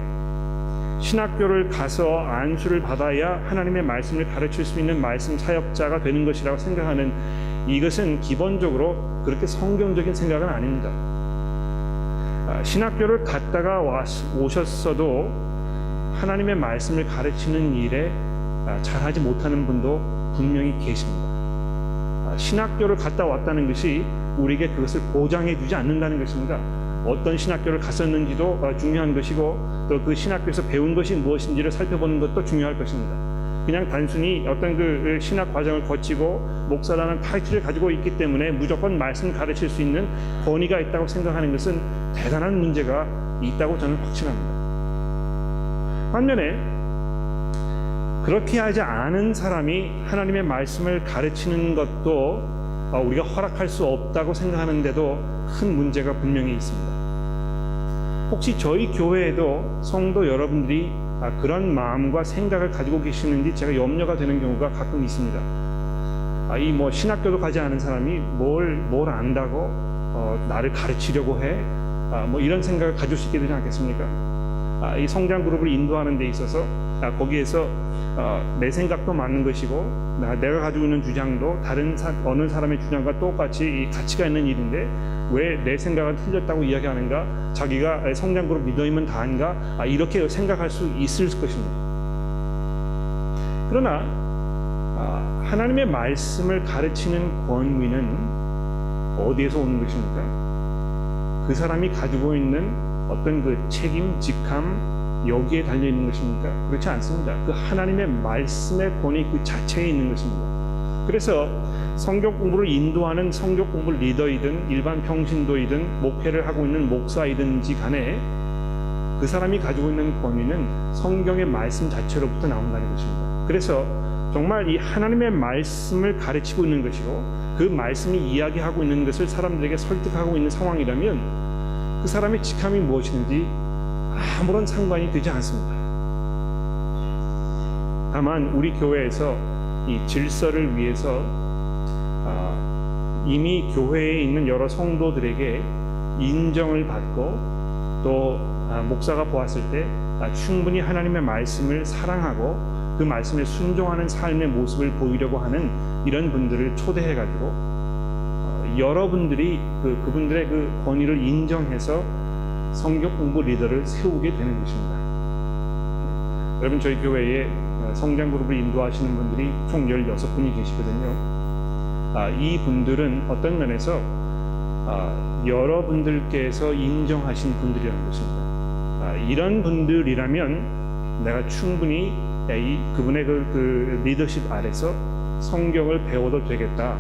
신학교를 가서 안수를 받아야 하나님의 말씀을 가르칠 수 있는 말씀 사역자가 되는 것이라고 생각하는 이것은 기본적으로 그렇게 성경적인 생각은 아닙니다. 신학교를 갔다가 오셨어도 하나님의 말씀을 가르치는 일에 잘하지 못하는 분도 분명히 계십니다. 신학교를 갔다 왔다는 것이 우리에게 그것을 보장해 주지 않는다는 것입니다. 어떤 신학교를 갔었는지도 중요한 것이고, 또 그 신학교에서 배운 것이 무엇인지를 살펴보는 것도 중요할 것입니다. 그냥 단순히 어떤 그 신학 과정을 거치고 목사라는 타이틀을 가지고 있기 때문에 무조건 말씀을 가르칠 수 있는 권위가 있다고 생각하는 것은 대단한 문제가 있다고 저는 확신합니다. 반면에 그렇게 하지 않은 사람이 하나님의 말씀을 가르치는 것도 우리가 허락할 수 없다고 생각하는데도 큰 문제가 분명히 있습니다. 혹시 저희 교회에도 성도 여러분들이 그런 마음과 생각을 가지고 계시는지 제가 염려가 되는 경우가 가끔 있습니다. 이 뭐 신학교도 가지 않은 사람이 뭘 안다고 나를 가르치려고 해? 뭐 이런 생각을 가질 수 있게 되지 않겠습니까? 이 성장 그룹을 인도하는 데 있어서 거기에서 내 생각도 맞는 것이고 내가 가지고 있는 주장도 다른 어느 사람의 주장과 똑같이 이 가치가 있는 일인데 왜 내 생각은 틀렸다고 이야기하는가? 자기가 성장 그룹 리더이면 다인가? 이렇게 생각할 수 있을 것입니다. 그러나 하나님의 말씀을 가르치는 권위는 어디에서 오는 것입니까? 그 사람이 가지고 있는 어떤 그 책임, 직함, 여기에 달려 있는 것입니까? 그렇지 않습니다. 그 하나님의 말씀의 권위 그 자체에 있는 것입니다. 그래서 성경 공부를 인도하는 성경 공부 리더이든 일반 평신도이든 목회를 하고 있는 목사이든지 간에 그 사람이 가지고 있는 권위는 성경의 말씀 자체로부터 나온다는 것입니다. 그래서 정말 이 하나님의 말씀을 가르치고 있는 것이고 그 말씀이 이야기하고 있는 것을 사람들에게 설득하고 있는 상황이라면 그 사람의 직함이 무엇이든지 아무런 상관이 되지 않습니다. 다만 우리 교회에서 이 질서를 위해서 이미 교회에 있는 여러 성도들에게 인정을 받고 또 목사가 보았을 때 충분히 하나님의 말씀을 사랑하고 그 말씀에 순종하는 삶의 모습을 보이려고 하는 이런 분들을 초대해가지고 여러분들이 그분들의 그 권위를 인정해서 성경 공부 리더를 세우게 되는 것입니다. 여러분, 저희 교회에 성장 그룹을 인도하시는 분들이 총 16분이 계시거든요. 이 분들은 어떤 면에서 여러분들께서 인정하신 분들이라는 것입니다. 이런 분들이라면 내가 충분히 그분의 그 리더십 아래서 성경을 배워도 되겠다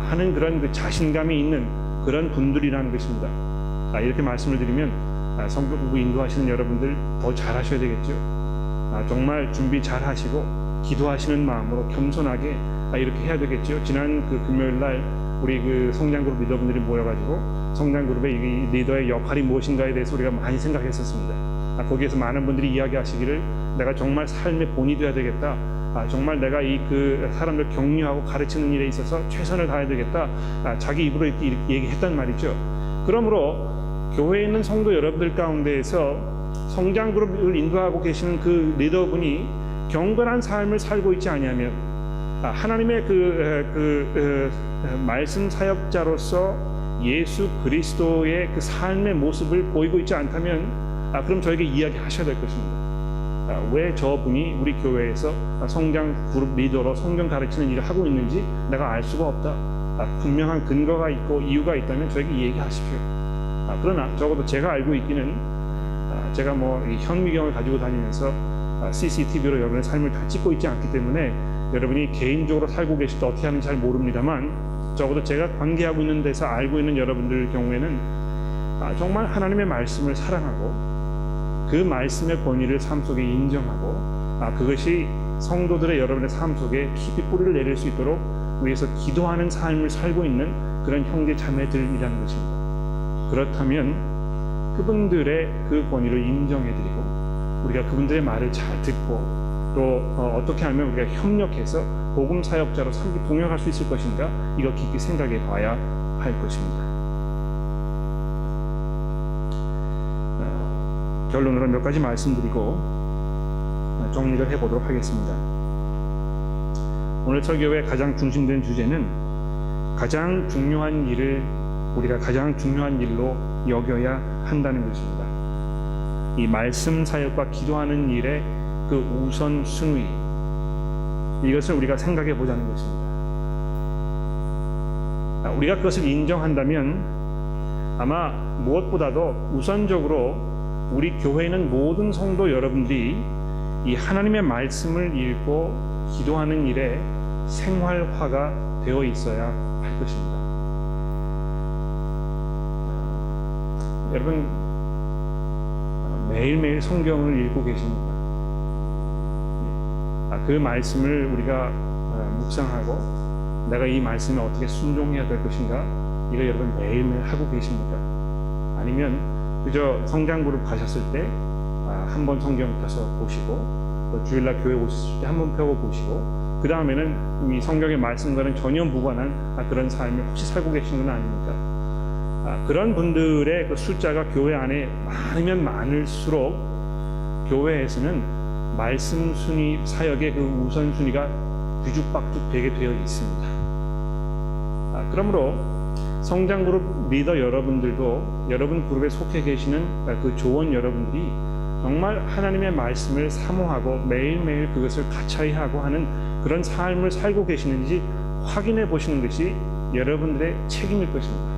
하는 그런 그 자신감이 있는 그런 분들이라는 것입니다. 이렇게 말씀을 드리면 성경 공부 인도하시는 여러분들 더 잘하셔야 되겠죠. 정말 준비 잘 하시고 기도하시는 마음으로 겸손하게 이렇게 해야 되겠죠. 지난 그 금요일 날 우리 그 성장그룹 리더분들이 모여가지고 성장그룹의 이 리더의 역할이 무엇인가에 대해서 우리가 많이 생각했었습니다. 거기에서 많은 분들이 이야기하시기를 내가 정말 삶의 본이 되어야 되겠다. 정말 내가 이 그 사람들 격려하고 가르치는 일에 있어서 최선을 다해야 되겠다. 자기 입으로 이렇게 얘기했단 말이죠. 그러므로 교회에 있는 성도 여러분들 가운데에서 성장그룹을 인도하고 계시는 그 리더분이 경건한 삶을 살고 있지 아니하면 하나님의 말씀 사역자로서 예수 그리스도의 그 삶의 모습을 보이고 있지 않다면 그럼 저에게 이야기하셔야 될 것입니다. 왜 저분이 우리 교회에서 성장 그룹 리더로 성경 가르치는 일을 하고 있는지 내가 알 수가 없다. 분명한 근거가 있고 이유가 있다면 저에게 얘기하십시오. 그러나 적어도 제가 알고 있기는 제가 이 현미경을 가지고 다니면서 CCTV로 여러분의 삶을 다 찍고 있지 않기 때문에 여러분이 개인적으로 살고 계실 때 어떻게 하는지 잘 모릅니다만 적어도 제가 관계하고 있는 데서 알고 있는 여러분들 경우에는 정말 하나님의 말씀을 사랑하고 그 말씀의 권위를 삶 속에 인정하고 그것이 성도들의 여러분의 삶 속에 깊이 뿌리를 내릴 수 있도록 위해서 기도하는 삶을 살고 있는 그런 형제 자매들이라는 것입니다. 그렇다면 그분들의 그 권위를 인정해드리고 우리가 그분들의 말을 잘 듣고 또 어떻게 하면 우리가 협력해서 복음 사역자로 삶을 동역할 수 있을 것인가, 이거 깊이 생각해 봐야 할 것입니다. 결론으로 몇 가지 말씀드리고 정리를 해보도록 하겠습니다. 오늘 설교의 가장 중심된 주제는 가장 중요한 일을 우리가 가장 중요한 일로 여겨야 한다는 것입니다. 이 말씀 사역과 기도하는 일의 그 우선순위, 이것을 우리가 생각해 보자는 것입니다. 우리가 그것을 인정한다면 아마 무엇보다도 우선적으로 우리 교회는 모든 성도 여러분들이 이 하나님의 말씀을 읽고 기도하는 일에 생활화가 되어 있어야 할 것입니다. 여러분 매일매일 성경을 읽고 계십니까? 그 말씀을 우리가 묵상하고 내가 이 말씀에 어떻게 순종해야 될 것인가, 이걸 여러분 매일매일 하고 계십니까? 아니면 그저 성장그룹 가셨을 때 한 번 성경 펴서 보시고 또 주일날 교회 오셨을 때 한 번 펴고 보시고 그 다음에는 이 성경의 말씀과는 전혀 무관한 그런 삶을 혹시 살고 계신 건 아닙니까? 그런 분들의 그 숫자가 교회 안에 많으면 많을수록 교회에서는 말씀 순위 사역의 그 우선순위가 뒤죽박죽 되게 되어 있습니다. 그러므로 성장그룹 리더 여러분들도 여러분 그룹에 속해 계시는 그 조원 여러분들이 정말 하나님의 말씀을 사모하고 매일매일 그것을 가차히 하고 하는 그런 삶을 살고 계시는지 확인해 보시는 것이 여러분들의 책임일 것입니다.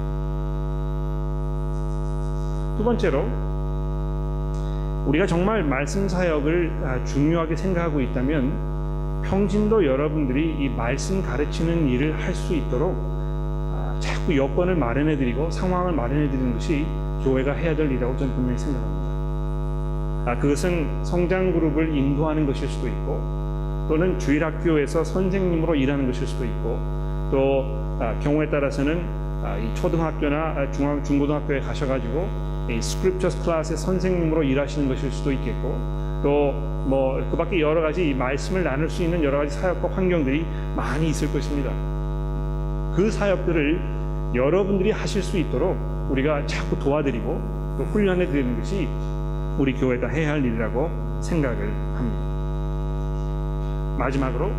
두 번째로, 우리가 정말 말씀 사역을 중요하게 생각하고 있다면 평신도 여러분들이 이 말씀 가르치는 일을 할 수 있도록 자꾸 여건을 마련해드리고 상황을 마련해드리는 것이 교회가 해야 될 일이라고 저는 분명히 생각합니다. 그것은 성장그룹을 인도하는 것일 수도 있고 또는 주일학교에서 선생님으로 일하는 것일 수도 있고 또 경우에 따라서는 이 초등학교나 중고등학교에 가셔가지고 이 스크립처스 클래스의 선생님으로 일하시는 것일 수도 있겠고 또 뭐 그밖에 여러 가지 말씀을 나눌 수 있는 여러 가지 사역과 환경들이 많이 있을 것입니다. 그 사역들을 여러분들이 하실 수 있도록 우리가 자꾸 도와드리고 또 훈련해 드리는 것이 우리 교회가 해야 할 일이라고 생각을 합니다. 마지막으로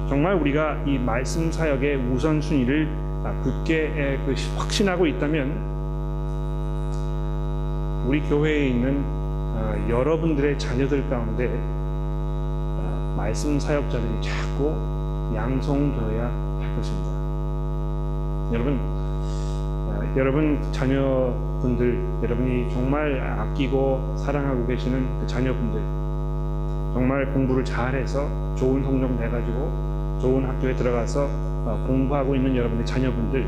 정말 우리가 이 말씀 사역의 우선순위를 굳게 확신하고 있다면 우리 교회에 있는 여러분들의 자녀들 가운데 말씀 사역자들이 자꾸 양성되어야 할 것입니다. 여러분 자녀분들, 여러분이 정말 아끼고 사랑하고 계시는 그 자녀분들, 정말 공부를 잘해서 좋은 성적 내가지고 좋은 학교에 들어가서 공부하고 있는 여러분의 자녀분들,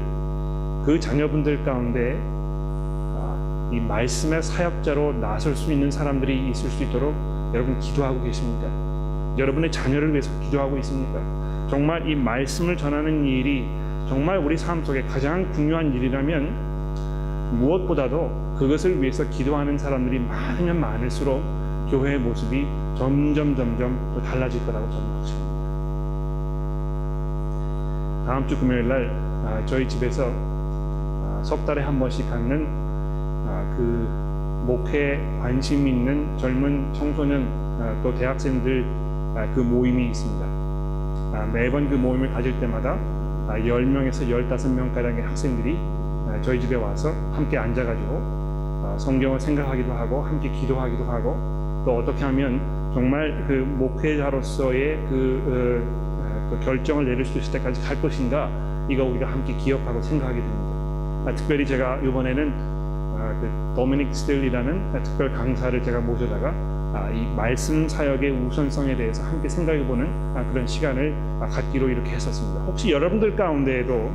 그 자녀분들 가운데 이 말씀의 사역자로 나설 수 있는 사람들이 있을 수 있도록 여러분 기도하고 계십니까? 여러분의 자녀를 위해서 기도하고 있습니까? 정말 이 말씀을 전하는 일이 정말 우리 삶 속에 가장 중요한 일이라면 무엇보다도 그것을 위해서 기도하는 사람들이 많으면 많을수록 교회의 모습이 점점 더 달라질 거라고 저는 확신합니다. 다음 주 금요일 날 저희 집에서 석 달에 한 번씩 갖는 그 목회에 관심 있는 젊은 청소년 또 대학생들 그 모임이 있습니다. 매번 그 모임을 가질 때마다 10명에서 15명가량의 학생들이 저희 집에 와서 함께 앉아가지고 성경을 생각하기도 하고 함께 기도하기도 하고 또 어떻게 하면 정말 그 목회자로서의 그 결정을 내릴 수 있을 때까지 갈 것인가, 이거 우리가 함께 기억하고 생각하게 됩니다. 특별히 제가 이번에는 그 도미닉 스틸이라는 특별 강사를 제가 모셔다가 이 말씀 사역의 우선성에 대해서 함께 생각해보는 그런 시간을 갖기로 이렇게 했었습니다. 혹시 여러분들 가운데에도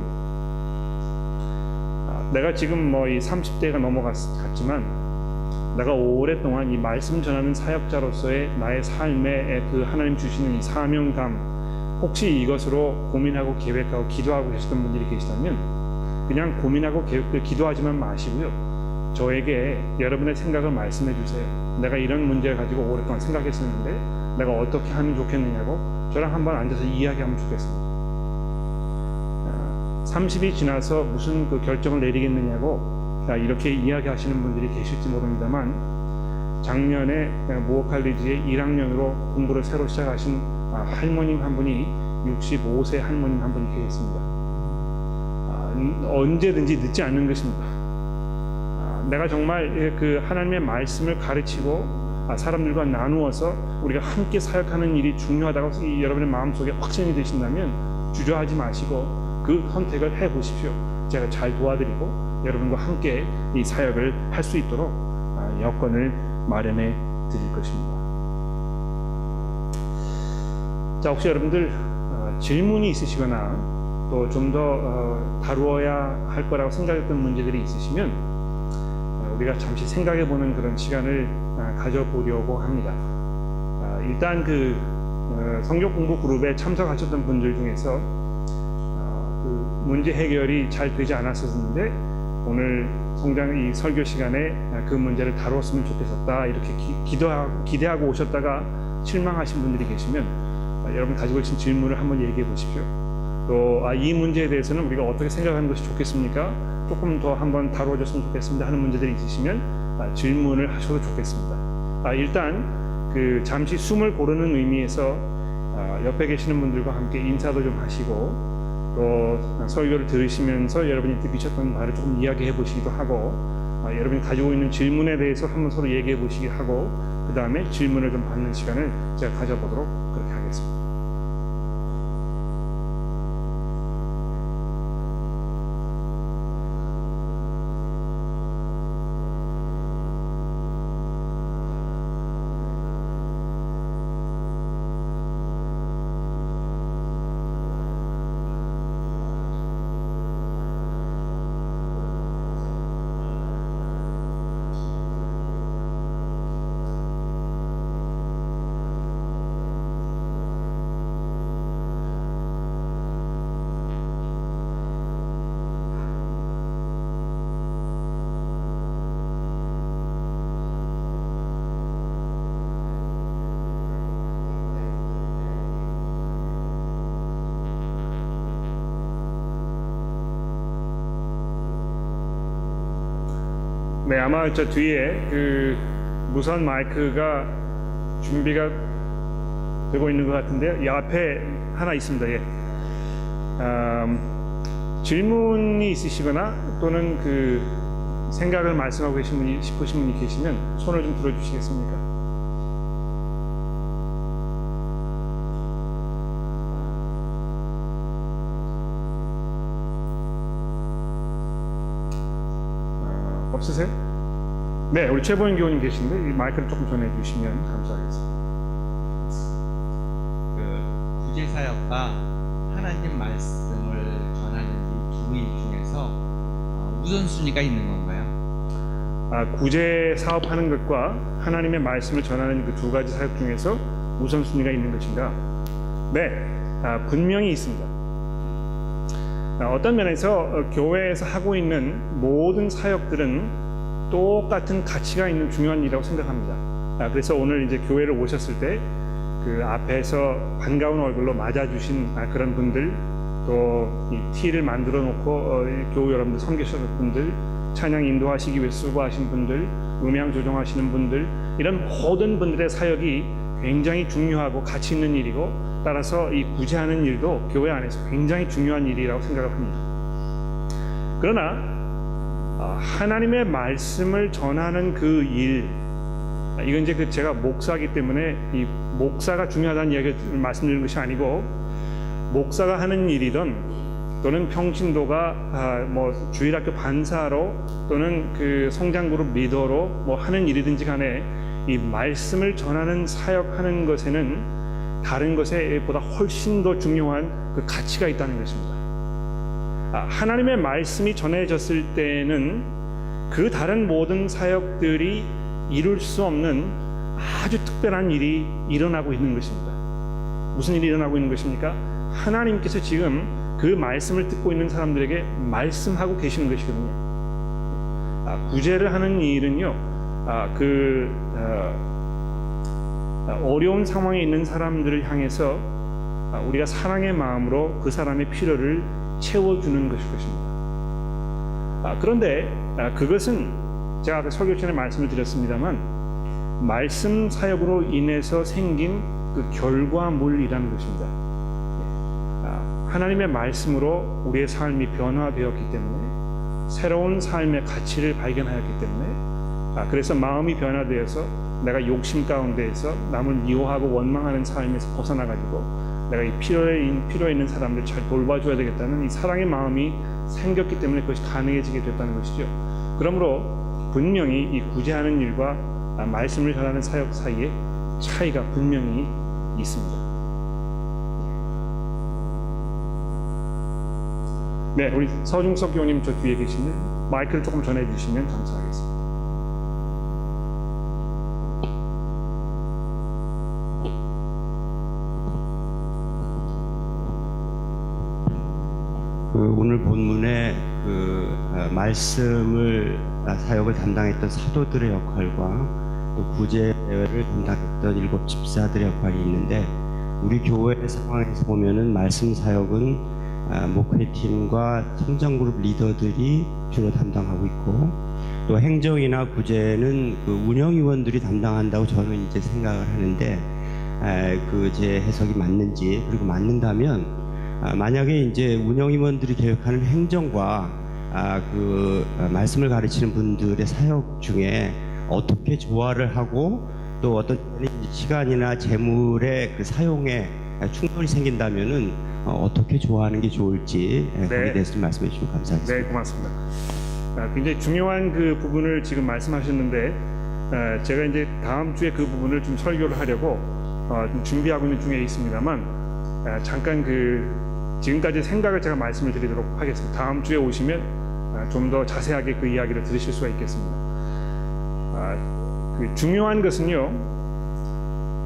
내가 지금 뭐 이 30대가 넘어갔지만 내가 오랫동안 이 말씀 전하는 사역자로서의 나의 삶에 그 하나님 주시는 이 사명감, 혹시 이것으로 고민하고 계획하고 기도하고 계시던 분들이 계시다면 그냥 고민하고 기도하지만 마시고요, 저에게 여러분의 생각을 말씀해 주세요. 내가 이런 문제를 가지고 오랫동안 생각했었는데 내가 어떻게 하면 좋겠느냐고 저랑 한번 앉아서 이야기하면 좋겠습니다. 30이 지나서 무슨 그 결정을 내리겠느냐고 이렇게 이야기하시는 분들이 계실지 모릅니다만, 작년에 모어칼리지의 1학년으로 공부를 새로 시작하신 할머님 한 분이 65세 할머님 한 분이 계셨습니다. 언제든지 늦지 않는 것입니다. 내가 정말 그 하나님의 말씀을 가르치고 사람들과 나누어서 우리가 함께 사역하는 일이 중요하다고 여러분의 마음속에 확신이 되신다면 주저하지 마시고 그 선택을 해보십시오. 제가 잘 도와드리고 여러분과 함께 이 사역을 할 수 있도록 여건을 마련해 드릴 것입니다. 자, 혹시 여러분들 질문이 있으시거나 또 좀 더 다루어야 할 거라고 생각했던 문제들이 있으시면 우리가 잠시 생각해보는 그런 시간을 가져보려고 합니다. 일단 그 성경 공부 그룹에 참석하셨던 분들 중에서 그 문제 해결이 잘 되지 않았었는데 오늘 성장 이 설교 시간에 그 문제를 다루었으면 좋겠었다, 이렇게 기대하고 오셨다가 실망하신 분들이 계시면 여러분 가지고 계신 질문을 한번 얘기해 보십시오. 또 이 문제에 대해서는 우리가 어떻게 생각하는 것이 좋겠습니까? 조금 더 한번 다루어졌으면 좋겠습니다 하는 문제들이 있으시면 질문을 하셔도 좋겠습니다. 일단 그 잠시 숨을 고르는 의미에서 옆에 계시는 분들과 함께 인사도 좀 하시고 또 설교를 들으시면서 여러분이 느끼셨던 말을 조금 이야기해 보시기도 하고 여러분이 가지고 있는 질문에 대해서 한번 서로 얘기해 보시기 하고 그 다음에 질문을 좀 받는 시간을 제가 가져보도록 그렇게 하겠습니다. 네, 아마 저 뒤에 그 무선 마이크가 준비가 되고 있는 것 같은데요. 이 앞에 하나 있습니다. 예. 질문이 있으시거나 또는 그 생각을 말씀하고 싶으신 분이 계시면 손을 좀 들어주시겠습니까? 없으세요? 네, 우리 최보인 교우님 계신데 이 마이크를 조금 전해주시면 감사하겠습니다. 그 구제 사역과 하나님 말씀을 전하는 이 두 일 중에서 우선순위가 있는 건가요? 구제 사업하는 것과 하나님의 말씀을 전하는 그 두 가지 사역 중에서 우선순위가 있는 것인가? 네, 분명히 있습니다. 어떤 면에서 교회에서 하고 있는 모든 사역들은 똑같은 가치가 있는 중요한 일이라고 생각합니다. 그래서 오늘 이제 교회를 오셨을 때 그 앞에서 반가운 얼굴로 맞아주신 그런 분들, 또 이 티를 만들어 놓고 교우 여러분들 섬기셨던 분들, 찬양 인도하시기 위해서 수고하신 분들, 음향 조정하시는 분들, 이런 모든 분들의 사역이 굉장히 중요하고 가치 있는 일이고, 따라서 이 구제하는 일도 교회 안에서 굉장히 중요한 일이라고 생각을 합니다. 그러나 하나님의 말씀을 전하는 그 일, 이건 이제 제가 목사이기 때문에 이 목사가 중요하다는 이야기를 말씀드리는 것이 아니고, 목사가 하는 일이든 또는 평신도가 뭐 주일학교 반사로 또는 그 성장그룹 리더로 뭐 하는 일이든지 간에 이 말씀을 전하는 사역하는 것에는 다른 것에 보다 훨씬 더 중요한 그 가치가 있다는 것입니다. 하나님의 말씀이 전해졌을 때는 그 다른 모든 사역들이 이룰 수 없는 아주 특별한 일이 일어나고 있는 것입니다. 무슨 일이 일어나고 있는 것입니까? 하나님께서 지금 그 말씀을 듣고 있는 사람들에게 말씀하고 계시는 것이거든요. 구제를 하는 일은요, 어려운 상황에 있는 사람들을 향해서 우리가 사랑의 마음으로 그 사람의 필요를 채워주는 것일 것입니다. 그런데 그것은 제가 아까 설교 전에 말씀을 드렸습니다만, 말씀 사역으로 인해서 생긴 그 결과물이라는 것입니다. 하나님의 말씀으로 우리의 삶이 변화되었기 때문에, 새로운 삶의 가치를 발견하였기 때문에, 그래서 마음이 변화되어서 내가 욕심 가운데에서 남을 미워하고 원망하는 삶에서 벗어나가지고 내가 이 필요에 있는 사람들 잘 돌봐줘야 되겠다는 이 사랑의 마음이 생겼기 때문에 그것이 가능해지게 됐다는 것이죠. 그러므로 분명히 이 구제하는 일과 말씀을 전하는 사역 사이에 차이가 분명히 있습니다. 네, 우리 서중석 교우님 저 뒤에 계시면 마이크를 조금 전해주시면 감사하겠습니다. 오늘 본문에 말씀을 사역을 담당했던 사도들의 역할과 또 구제를 담당했던 7 집사들의 역할이 있는데, 우리 교회 상황에서 보면은 말씀 사역은 목회팀과 성장그룹 리더들이 주로 담당하고 있고, 또 행정이나 구제는 그 운영위원들이 담당한다고 저는 이제 생각을 하는데, 제 해석이 맞는지, 그리고 맞는다면 만약에 이제 운영위원들이 계획하는 행정과 말씀을 가르치는 분들의 사역 중에 어떻게 조화를 하고, 또 어떤 시간이나 재물의 그 사용에 충돌이 생긴다면은 어떻게 조화하는 게 좋을지 거기에 대해서 좀 말씀해 주시면 감사하겠습니다. 네, 고맙습니다. 굉장히 중요한 그 부분을 지금 말씀하셨는데, 제가 이제 다음 주에 그 부분을 좀 설교를 하려고 좀 준비하고 있는 중에 있습니다만, 잠깐 지금까지 생각을 제가 말씀을 드리도록 하겠습니다. 다음 주에 오시면 좀 더 자세하게 그 이야기를 들으실 수가 있겠습니다. 중요한 것은요,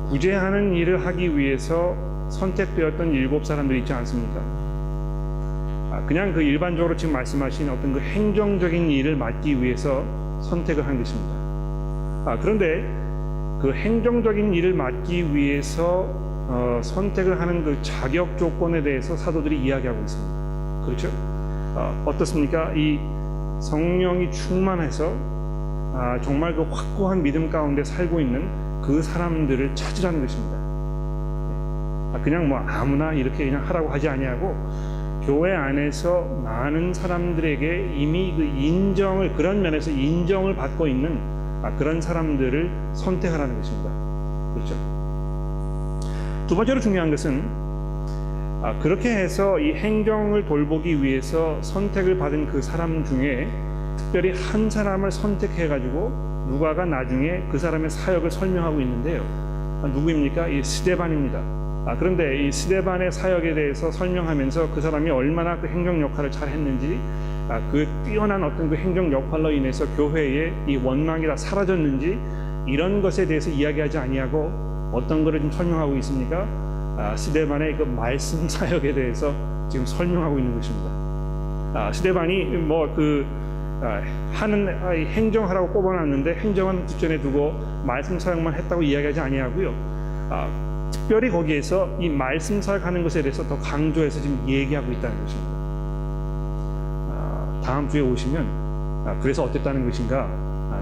구제하는 일을 하기 위해서 선택되었던 7 사람들이 있지 않습니까? 그냥 그 일반적으로 지금 말씀하신 어떤 그 행정적인 일을 맡기 위해서 선택을 한 것입니다. 그런데 그 행정적인 일을 맡기 위해서 선택을 하는 그 자격 조건에 대해서 사도들이 이야기하고 있습니다. 그렇죠? 어떻습니까? 이 성령이 충만해서 정말 그 확고한 믿음 가운데 살고 있는 그 사람들을 찾으라는 것입니다. 그냥 뭐 아무나 이렇게 그냥 하라고 하지 아니하고 교회 안에서 많은 사람들에게 이미 그 인정을, 그런 면에서 인정을 받고 있는 그런 사람들을 선택하라는 것입니다. 그렇죠? 두 번째로 중요한 것은 그렇게 해서 이 행정을 돌보기 위해서 선택을 받은 그 사람 중에 특별히 한 사람을 선택해 가지고 누가가 나중에 그 사람의 사역을 설명하고 있는데요. 누구입니까? 이 스데반입니다. 그런데 이 스데반의 사역에 대해서 설명하면서 그 사람이 얼마나 그 행정 역할을 잘 했는지, 그 뛰어난 어떤 그 행정 역할로 인해서 교회의 이 원망이 다 사라졌는지, 이런 것에 대해서 이야기하지 아니하고 어떤 것을 좀 설명하고 있습니까? 스데반의 그 말씀 사역에 대해서 지금 설명하고 있는 것입니다. 스데반이 뭐 하는 행정하라고 꼽아놨는데 행정은 뒷전에 두고 말씀 사역만 했다고 이야기하지 아니하고요. 특별히 거기에서 이 말씀 사역하는 것에 대해서 더 강조해서 지금 얘기하고 있다는 것입니다. 다음 주에 오시면 그래서 어땠다는 것인가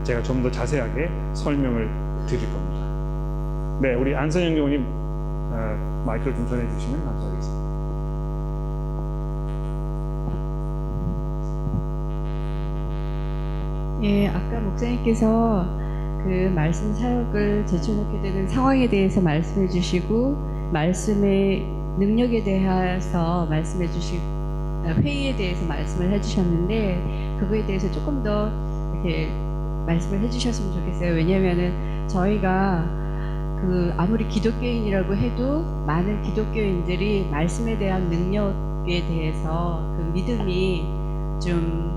제가 좀 더 자세하게 설명을 드릴 겁니다. 네, 우리 안선영 교우님 마이크를 좀 전해 주시면 감사하겠습니다. 예, 아까 목사님께서 그 말씀 사역을 제쳐놓게 되는 상황에 대해서 말씀해 주시고, 말씀의 능력에 대해서 말씀해 주시고, 회의에 대해서 말씀을 해주셨는데, 그거에 대해서 조금 더 이렇게 말씀을 해주셨으면 좋겠어요. 왜냐면은 저희가 아무리 기독교인이라고 해도 많은 기독교인들이 말씀에 대한 능력에 대해서 그 믿음이 좀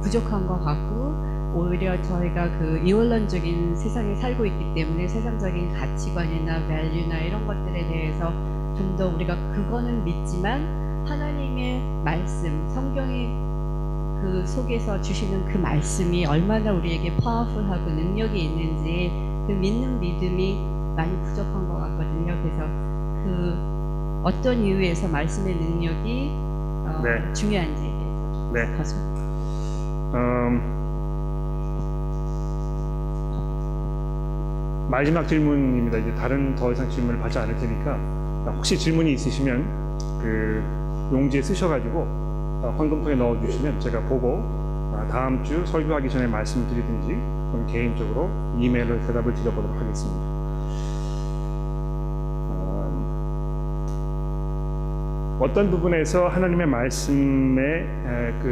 부족한 것 같고, 오히려 저희가 그 이원론적인 세상에 살고 있기 때문에 세상적인 가치관이나 밸류나 이런 것들에 대해서 좀 더 우리가 그거는 믿지만 하나님의 말씀, 성경이 그 속에서 주시는 그 말씀이 얼마나 우리에게 파워풀하고 능력이 있는지 그 믿는 믿음이 많이 부족한 것 같거든요. 그래서 그 어떤 이유에서 말씀의 능력이 네. 중요한지 네. 가서 마지막 질문입니다. 이제 다른 더 이상 질문을 받지 않을 테니까 혹시 질문이 있으시면 그 용지에 쓰셔가지고 황금통에 넣어주시면 제가 보고 다음 주 설교하기 전에 말씀을 드리든지 또는 개인적으로 이메일로 대답을 드려보도록 하겠습니다. 어떤 부분에서 하나님의 말씀에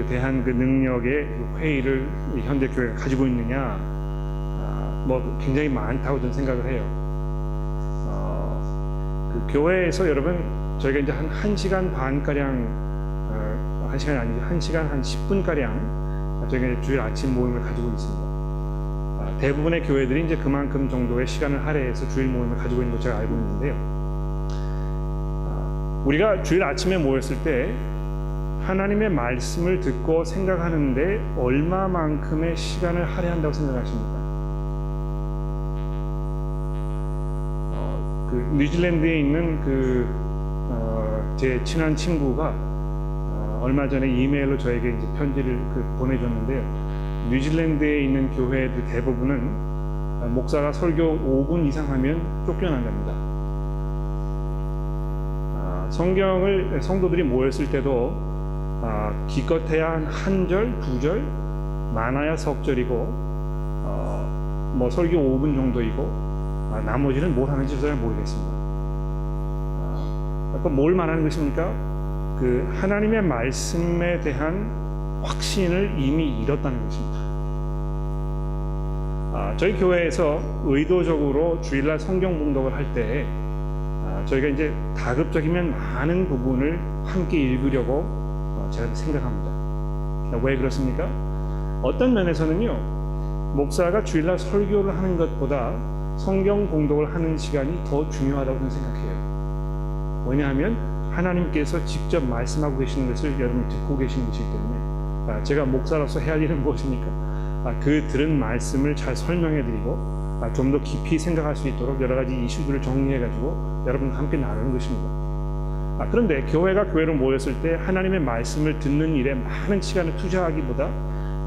대한 그 능력의 회의를 현대 교회가 가지고 있느냐, 뭐 굉장히 많다고 저는 생각을 해요. 그 교회에서 여러분 저희가 이제 한 1시간 반가량, 1시간이 아니죠, 1시간 한 10분가량 저희가 이제 주일 아침 모임을 가지고 있습니다. 대부분의 교회들이 이제 그만큼 정도의 시간을 할애해서 주일 모임을 가지고 있는 걸 제가 알고 있는데요. 우리가 주일 아침에 모였을 때 하나님의 말씀을 듣고 생각하는데 얼마만큼의 시간을 할애한다고 생각하십니까? 그 뉴질랜드에 있는 제 친한 친구가 얼마 전에 이메일로 저에게 이제 편지를 보내줬는데요. 뉴질랜드에 있는 교회들 대부분은 목사가 설교 5분 이상 하면 쫓겨난답니다. 성경을 성도들이 모였을 때도 기껏해야 한 절, 두 절, 많아야 석 절이고 뭐 설교 5분 정도이고 나머지는 뭘 하는지 잘 모르겠습니다. 그럼 뭘 말하는 것입니까? 그 하나님의 말씀에 대한 확신을 이미 잃었다는 것입니다. 저희 교회에서 의도적으로 주일날 성경 봉독을 할 때 저희가 이제 가급적이면 많은 부분을 함께 읽으려고 제가 생각합니다. 왜 그렇습니까? 어떤 면에서는요, 목사가 주일날 설교를 하는 것보다 성경 봉독을 하는 시간이 더 중요하다고 저는 생각해요. 왜냐하면 하나님께서 직접 말씀하고 계시는 것을 여러분이 듣고 계시는 것이기 때문에 제가 목사로서 해야 할 일은 무엇입니까? 그 들은 말씀을 잘 설명해드리고 좀 더 깊이 생각할 수 있도록 여러 가지 이슈들을 정리해가지고 여러분과 함께 나누는 것입니다. 그런데 교회가 교회로 모였을 때 하나님의 말씀을 듣는 일에 많은 시간을 투자하기보다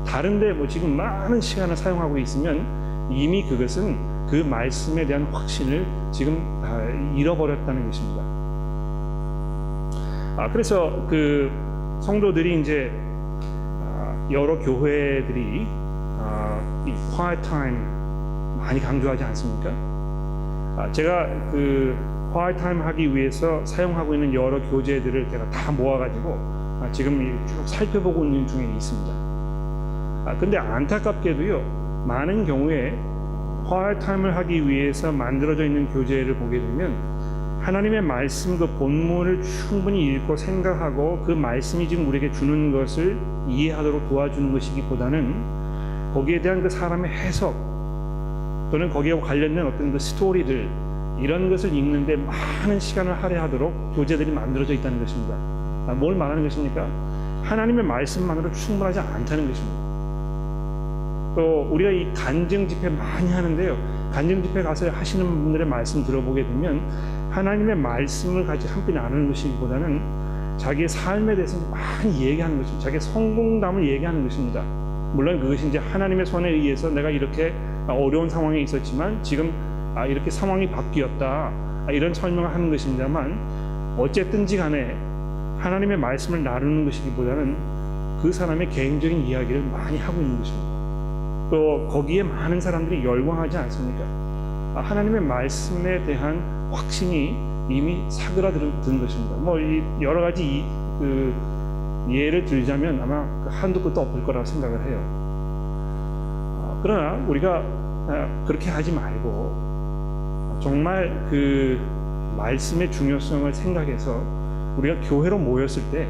다른데 뭐 지금 많은 시간을 사용하고 있으면 이미 그것은 그 말씀에 대한 확신을 지금 다 잃어버렸다는 것입니다. 그래서 그 성도들이 이제 여러 교회들이 이 quiet time 많이 강조하지 않습니까? 제가 그 quiet time 하기 위해서 사용하고 있는 여러 교재들을 제가 다 모아가지고 지금 쭉 살펴보고 있는 중에 있습니다. 근데 안타깝게도요, 많은 경우에 quiet time을 하기 위해서 만들어져 있는 교재를 보게 되면 하나님의 말씀 그 본문을 충분히 읽고 생각하고 그 말씀이 지금 우리에게 주는 것을 이해하도록 도와주는 것이기보다는 거기에 대한 그 사람의 해석 또는 거기에 관련된 어떤 그 스토리들 이런 것을 읽는데 많은 시간을 할애하도록 교재들이 만들어져 있다는 것입니다. 뭘 말하는 것입니까? 하나님의 말씀만으로 충분하지 않다는 것입니다. 또 우리가 이 간증 집회 많이 하는데요, 간증 집회 가서 하시는 분들의 말씀 들어보게 되면 하나님의 말씀을 같이 함께 나누는 것이기보다는 자기의 삶에 대해서 많이 얘기하는 것입니다. 자기의 성공담을 얘기하는 것입니다. 물론 그것이 이제 하나님의 손에 의해서 내가 이렇게 어려운 상황에 있었지만 지금 이렇게 상황이 바뀌었다 이런 설명을 하는 것입니다만, 어쨌든지 간에 하나님의 말씀을 나누는 것이기보다는 그 사람의 개인적인 이야기를 많이 하고 있는 것입니다. 또 거기에 많은 사람들이 열광하지 않습니까? 하나님의 말씀에 대한 확신이 이미 사그라든 것입니다. 뭐 여러 가지 그 예를 들자면 아마 한두 끝도 없을 거라고 생각을 해요. 그러나 우리가 그렇게 하지 말고 정말 그 말씀의 중요성을 생각해서 우리가 교회로 모였을 때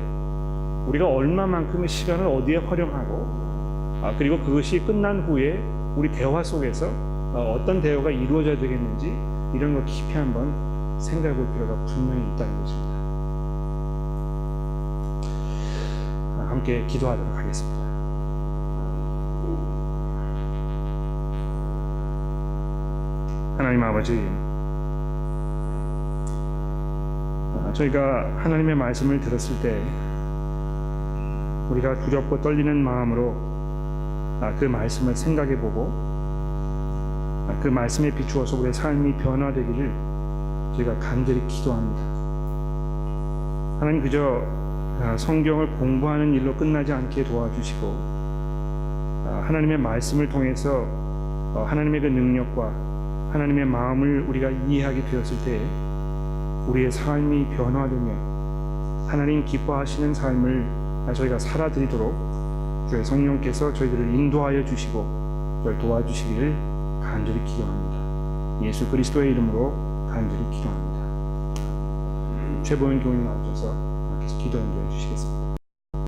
우리가 얼마만큼의 시간을 어디에 활용하고 그리고 그것이 끝난 후에 우리 대화 속에서 어떤 대화가 이루어져야 되겠는지 이런 걸 깊이 한번 생각해 볼 필요가 분명히 있다는 것입니다. 함께 기도하도록 하겠습니다. 하나님 아버지, 저희가 하나님의 말씀을 들었을 때 우리가 두렵고 떨리는 마음으로 그 말씀을 생각해보고 그 말씀에 비추어서 우리의 삶이 변화되기를 저희가 간절히 기도합니다. 하나님, 그저 성경을 공부하는 일로 끝나지 않게 도와주시고 하나님의 말씀을 통해서 하나님의 그 능력과 하나님의 마음을 우리가 이해하게 되었을 때 우리의 삶이 변화되며 하나님 기뻐하시는 삶을 저희가 살아드리도록 주의 성령께서 저희들을 인도하여 주시고 저를 도와주시기를 간절히 기도합니다. 예수 그리스도의 이름으로 간절히 기도합니다. 최보현 교우님 나오셔서 계속 기도 인도해 주시겠습니다.